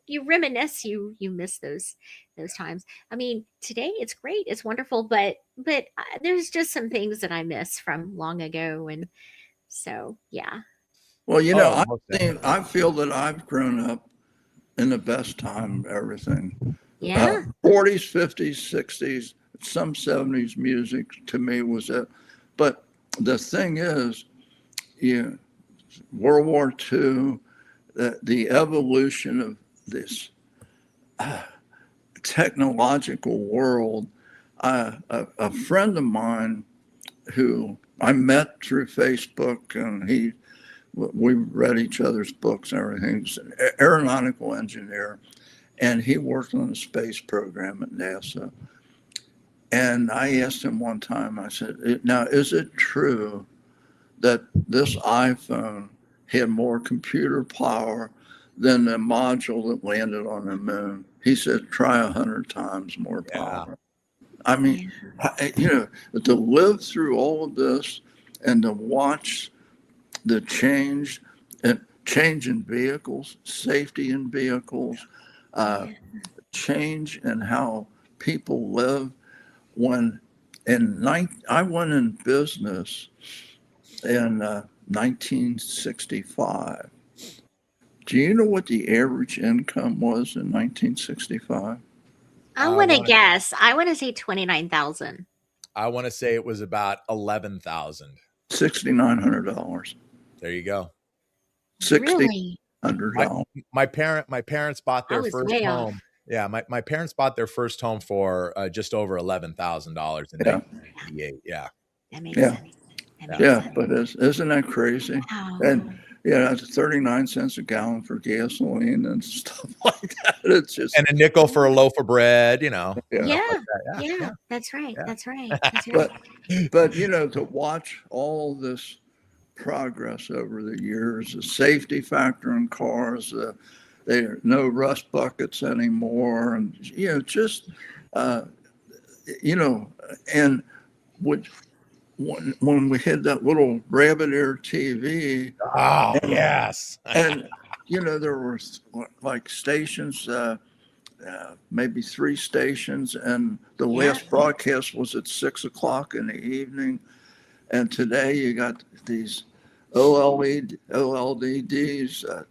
[SPEAKER 3] you reminisce, you miss those times. I mean, today it's great, it's wonderful, but there's just some things that I miss from long ago, and so yeah.
[SPEAKER 2] well,
[SPEAKER 1] Oh, most
[SPEAKER 2] I feel that I've grown up in the best time of everything.
[SPEAKER 3] Yeah.
[SPEAKER 2] 40s, 50s, 60s, some 70s music to me was it. But the thing is, World War II, the evolution of this technological world. A friend of mine who I met through Facebook, and we read each other's books and everything. He's an aeronautical engineer, and he worked on the space program at NASA. And I asked him one time, I said, now, is it true that this iPhone had more computer power than the module that landed on the moon? He said, try 100 times more power. I mean, to live through all of this and to watch the change in vehicles, safety in vehicles, change in how people live. I went in business in 1965. Do you know what the average income was in 1965?
[SPEAKER 3] I want to guess. I want to say 29,000.
[SPEAKER 1] I want to say it was about 11,000.
[SPEAKER 2] $6,900.
[SPEAKER 1] There you go.
[SPEAKER 3] Really?
[SPEAKER 2] $6,900.
[SPEAKER 1] My parents bought their
[SPEAKER 3] I was
[SPEAKER 1] first
[SPEAKER 3] way
[SPEAKER 1] home.
[SPEAKER 3] off.
[SPEAKER 1] Yeah, my parents bought their first home for just over $11,000 in 1988. Yeah.
[SPEAKER 3] That makes
[SPEAKER 2] Yeah.
[SPEAKER 3] sense. That makes
[SPEAKER 2] Yeah,
[SPEAKER 3] sense.
[SPEAKER 2] but isn't that crazy?
[SPEAKER 3] Wow.
[SPEAKER 2] And it's 39 cents a gallon for gasoline and stuff like that. It's just
[SPEAKER 1] And a nickel for a loaf of bread,
[SPEAKER 3] Yeah. Yeah. That's right.
[SPEAKER 1] Yeah.
[SPEAKER 3] That's right. That's right.
[SPEAKER 2] But to watch all this progress over the years, the safety factor in cars, there are no rust buckets anymore, and just and when we had that little rabbit ear TV.
[SPEAKER 1] Oh, yes.
[SPEAKER 2] And there were like stations, maybe 3 stations, and the last broadcast was at 6:00 in the evening. And today you got these OLEDs,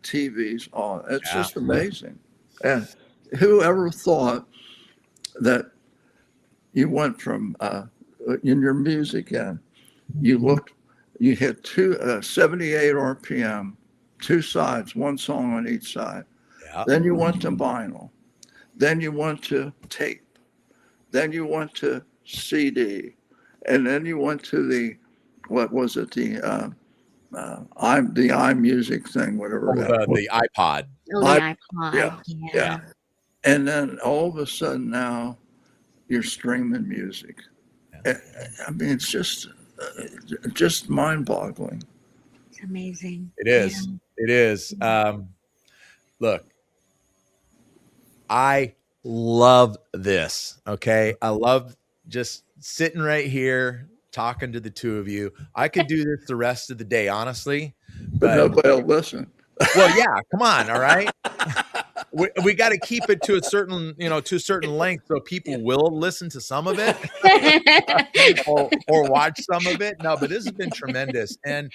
[SPEAKER 2] TVs on. It's just amazing. And whoever thought that you went from in your music, and you had 78 RPM, 2 sides, 1 song on each side.
[SPEAKER 1] Yeah.
[SPEAKER 2] Then you went to vinyl. Then you went to tape. Then you went to CD. And then you went to the, what was it? The iMusic thing, whatever
[SPEAKER 1] Oh,
[SPEAKER 2] that was.
[SPEAKER 1] the iPod.
[SPEAKER 3] Oh, the
[SPEAKER 2] I-
[SPEAKER 3] iPod.
[SPEAKER 2] yeah,
[SPEAKER 3] Yeah.
[SPEAKER 2] yeah. And then all of a sudden now you're streaming music. I mean, it's just mind-boggling.
[SPEAKER 3] It's amazing.
[SPEAKER 1] It is. It is. Look, I love this. Okay. I love just sitting right here talking to the two of you. I could do this the rest of the day, honestly.
[SPEAKER 2] But nobody will listen.
[SPEAKER 1] Well, yeah, come on. All right. We got to keep it to a certain, to a certain length so people will listen to some of it or watch some of it. No, but this has been tremendous. And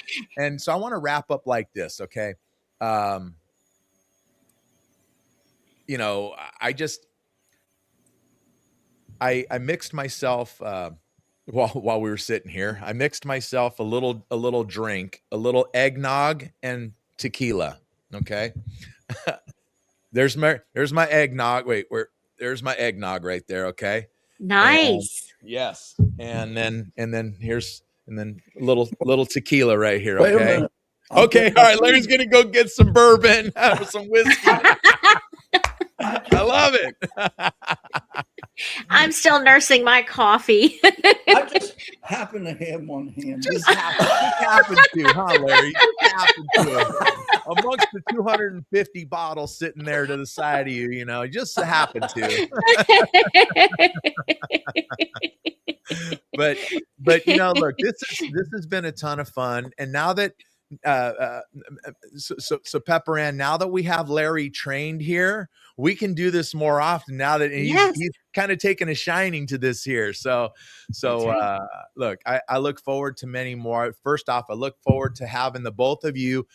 [SPEAKER 1] so I want to wrap up like this. Okay. I mixed myself, while we were sitting here, I mixed myself a little drink, a little eggnog and tequila. Okay. There's my eggnog. Wait, there's my eggnog right there. Okay.
[SPEAKER 3] Nice.
[SPEAKER 1] Yes. And then little tequila right here.
[SPEAKER 2] Wait a
[SPEAKER 1] Okay.
[SPEAKER 2] minute.
[SPEAKER 1] Okay. All right. Larry's going to go get some bourbon, some whiskey. I love it.
[SPEAKER 3] I'm still nursing my coffee.
[SPEAKER 2] I just happen to have one hand.
[SPEAKER 1] Just happened to, huh, Larry? Just happened to. Amongst the 250 bottles sitting there to the side of you, just happened to. But look, this has been a ton of fun. And now that so Pepper Ann, now that we have Larry trained here, we can do this more often now that he's kind of taken a shining to this here. So right. Look, I look forward to many more. First off, I look forward to having the both of you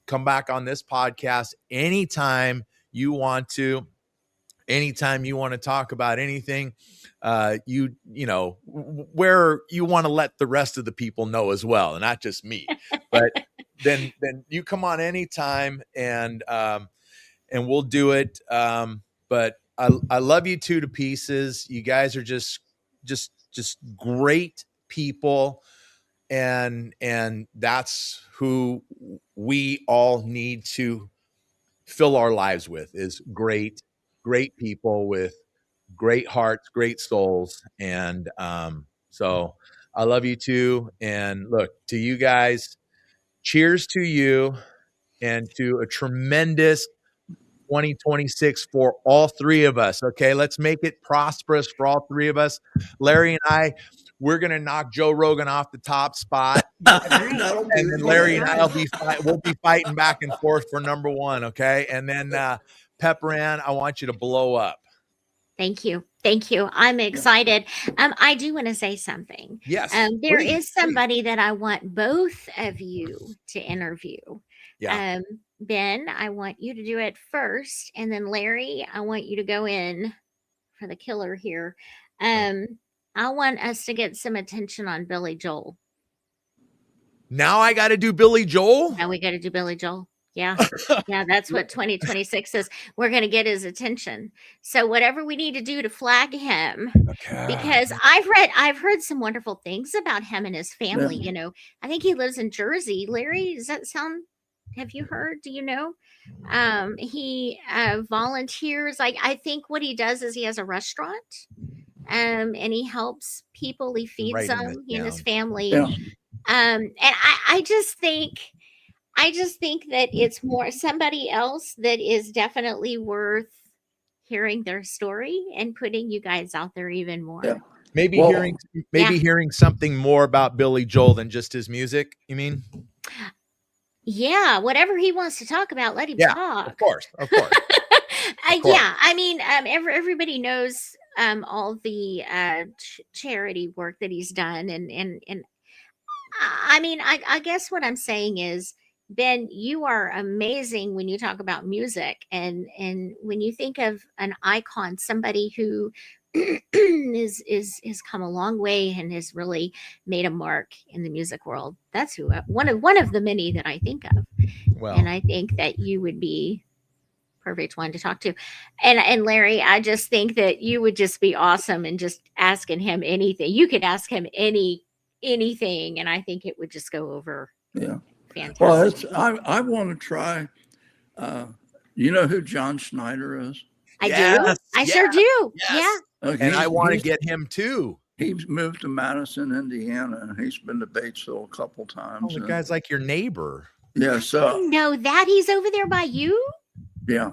[SPEAKER 1] come back on this podcast anytime you want to talk about anything, where you want to let the rest of the people know as well, and not just me. But then you come on anytime, and we'll do it. But I love you two to pieces. You guys are just great people. And that's who we all need to fill our lives with, is great people with great hearts, great souls. And so I love you too. And look, to you guys, cheers to you and to a tremendous 2026 for all three of us. Okay, let's make it prosperous for all three of us. Larry and I, we're gonna knock Joe Rogan off the top spot, and then Larry and I we'll be fighting back and forth for number one. Okay, and then Pepper Ann, I want you to blow up.
[SPEAKER 3] Thank you. I'm excited. I do want to say something.
[SPEAKER 1] Yes.
[SPEAKER 3] There is somebody that I want both of you to interview.
[SPEAKER 1] Yeah.
[SPEAKER 3] Ben, I want you to do it first, and then Larry, I want you to go in for the killer here. I want us to get some attention on Billy Joel.
[SPEAKER 1] Now I got to do Billy Joel?
[SPEAKER 3] Now we got to do Billy Joel. Yeah. Yeah, that's what 2026 is. We're going to get his attention. So whatever we need to do to flag him, because I've heard some wonderful things about him and his family.
[SPEAKER 2] Yeah.
[SPEAKER 3] I think he lives in Jersey. Larry, does that sound? Have you heard? Do you know? He volunteers. I think what he does is he has a restaurant, and he helps people. He feeds them, he and his family.
[SPEAKER 2] Yeah.
[SPEAKER 3] And I just think that it's more somebody else that is definitely worth hearing their story and putting you guys out there even more.
[SPEAKER 2] Yeah.
[SPEAKER 1] Maybe hearing something more about Billy Joel than just his music, you mean?
[SPEAKER 3] Yeah, whatever he wants to talk about, let him talk.
[SPEAKER 1] Of course.
[SPEAKER 3] Yeah, I mean, everybody knows all the charity work that he's done, and I mean, I guess what I'm saying is, Ben, you are amazing when you talk about music, and when you think of an icon, somebody who is come a long way and has really made a mark in the music world. That's who one of the many that I think of.
[SPEAKER 1] Well,
[SPEAKER 3] and I think that you would be perfect one to talk to. And Larry, I just think that you would just be awesome and just asking him anything. You could ask him anything, and I think it would just go over
[SPEAKER 2] Yeah.
[SPEAKER 3] fantastic.
[SPEAKER 2] Well, I want to try. You know who John Schneider is?
[SPEAKER 3] I do.
[SPEAKER 1] Yes,
[SPEAKER 3] I sure do.
[SPEAKER 1] yes.
[SPEAKER 3] Yeah.
[SPEAKER 1] And I want to get him too.
[SPEAKER 2] He's moved to Madison, Indiana, and he's been to Batesville a couple
[SPEAKER 1] Oh,
[SPEAKER 2] times.
[SPEAKER 1] the
[SPEAKER 2] and-
[SPEAKER 1] guy's like your neighbor.
[SPEAKER 2] yeah,
[SPEAKER 3] I
[SPEAKER 2] so
[SPEAKER 3] didn't know that he's over there by you.
[SPEAKER 2] yeah,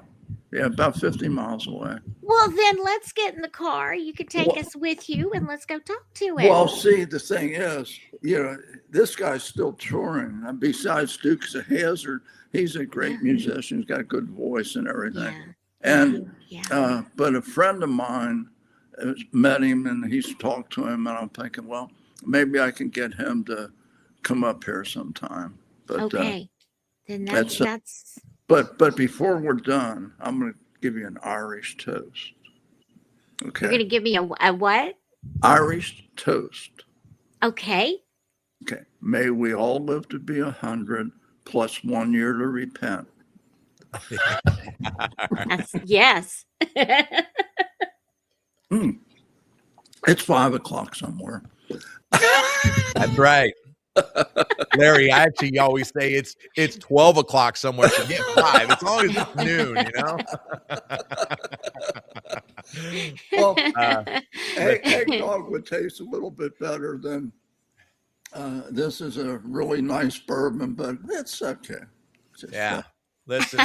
[SPEAKER 2] about 50 miles away.
[SPEAKER 3] Well, then let's get in the car. You could take
[SPEAKER 2] Well-
[SPEAKER 3] us with you, and let's go talk to him.
[SPEAKER 2] Well, see, the thing is, this guy's still touring. And besides Dukes of Hazzard, he's a great musician. He's got a good voice and everything.
[SPEAKER 3] yeah.
[SPEAKER 2] And
[SPEAKER 3] Yeah.
[SPEAKER 2] but a friend of mine has met him, and he's talked to him, and I'm thinking, well, maybe I can get him to come up here sometime. But
[SPEAKER 3] Okay. Then
[SPEAKER 2] that's-
[SPEAKER 3] that's
[SPEAKER 2] but before we're done, I'm going to give you an Irish toast.
[SPEAKER 3] you're
[SPEAKER 2] Okay,
[SPEAKER 3] gonna give me a what?
[SPEAKER 2] Irish toast.
[SPEAKER 3] Okay.
[SPEAKER 2] Okay, may we all live to be 100 plus 1 year to repent.
[SPEAKER 3] That's yes.
[SPEAKER 2] It's 5 o'clock somewhere.
[SPEAKER 1] That's right. Larry, I actually always say it's 12 o'clock somewhere. Forget 5. It's always noon, you know?
[SPEAKER 2] Well,
[SPEAKER 1] Uh,
[SPEAKER 2] eggnog would taste a little bit better than this is a really nice bourbon, but it's okay. Just,
[SPEAKER 1] Yeah. Listen,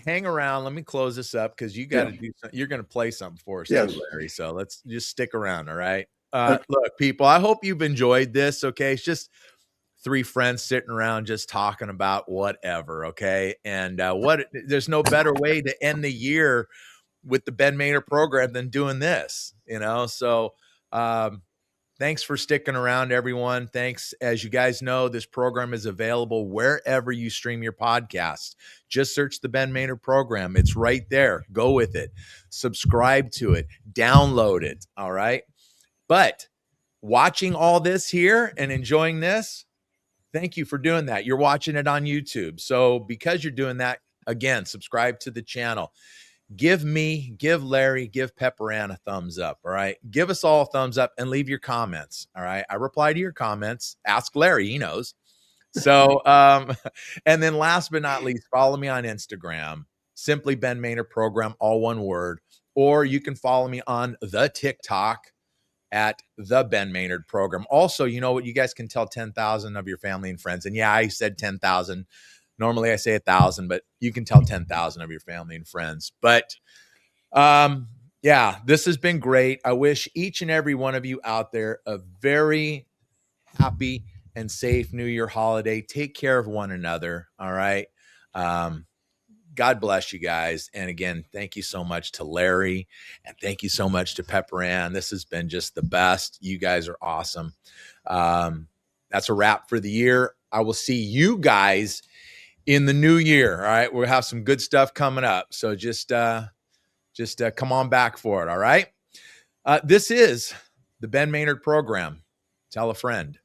[SPEAKER 1] hang around. Let me close this up because you got to do something. You're going to play something for us,
[SPEAKER 2] Yes.
[SPEAKER 1] too, Larry. So let's just stick around. All right.
[SPEAKER 2] Okay.
[SPEAKER 1] Look, people, I hope you've enjoyed this. Okay. It's just 3 friends sitting around just talking about whatever. Okay. And there's no better way to end the year with the Ben Maynard program than doing this, you know? So, thanks for sticking around, everyone. Thanks. As you guys know, this program is available wherever you stream your podcasts. Just search the Ben Maynard program. It's right there. Go with it. Subscribe to it. Download it. All right. But watching all this here and enjoying this, thank you for doing that. You're watching it on YouTube. So because you're doing that, again, subscribe to the channel. Give me, give Larry, give Pepper Ann a thumbs up. All right. Give us all a thumbs up and leave your comments. All right. I reply to your comments. Ask Larry. He knows. So, and then last but not least, follow me on Instagram, simply Ben Maynard program, all one word, or you can follow me on the TikTok at the Ben Maynard program. Also, you know what? You guys can tell 10,000 of your family and friends. And yeah, I said 10,000. Normally I say 1,000, but you can tell 10,000 of your family and friends. But yeah, this has been great. I wish each and every one of you out there a very happy and safe New Year holiday. Take care of one another. All right. God bless you guys. And again, thank you so much to Larry and thank you so much to Pepper Ann. This has been just the best. You guys are awesome. That's a wrap for the year. I will see you guys in the new year. All right. We'll have some good stuff coming up. So just come on back for it. All right. This is the Ben Maynard program. Tell a friend.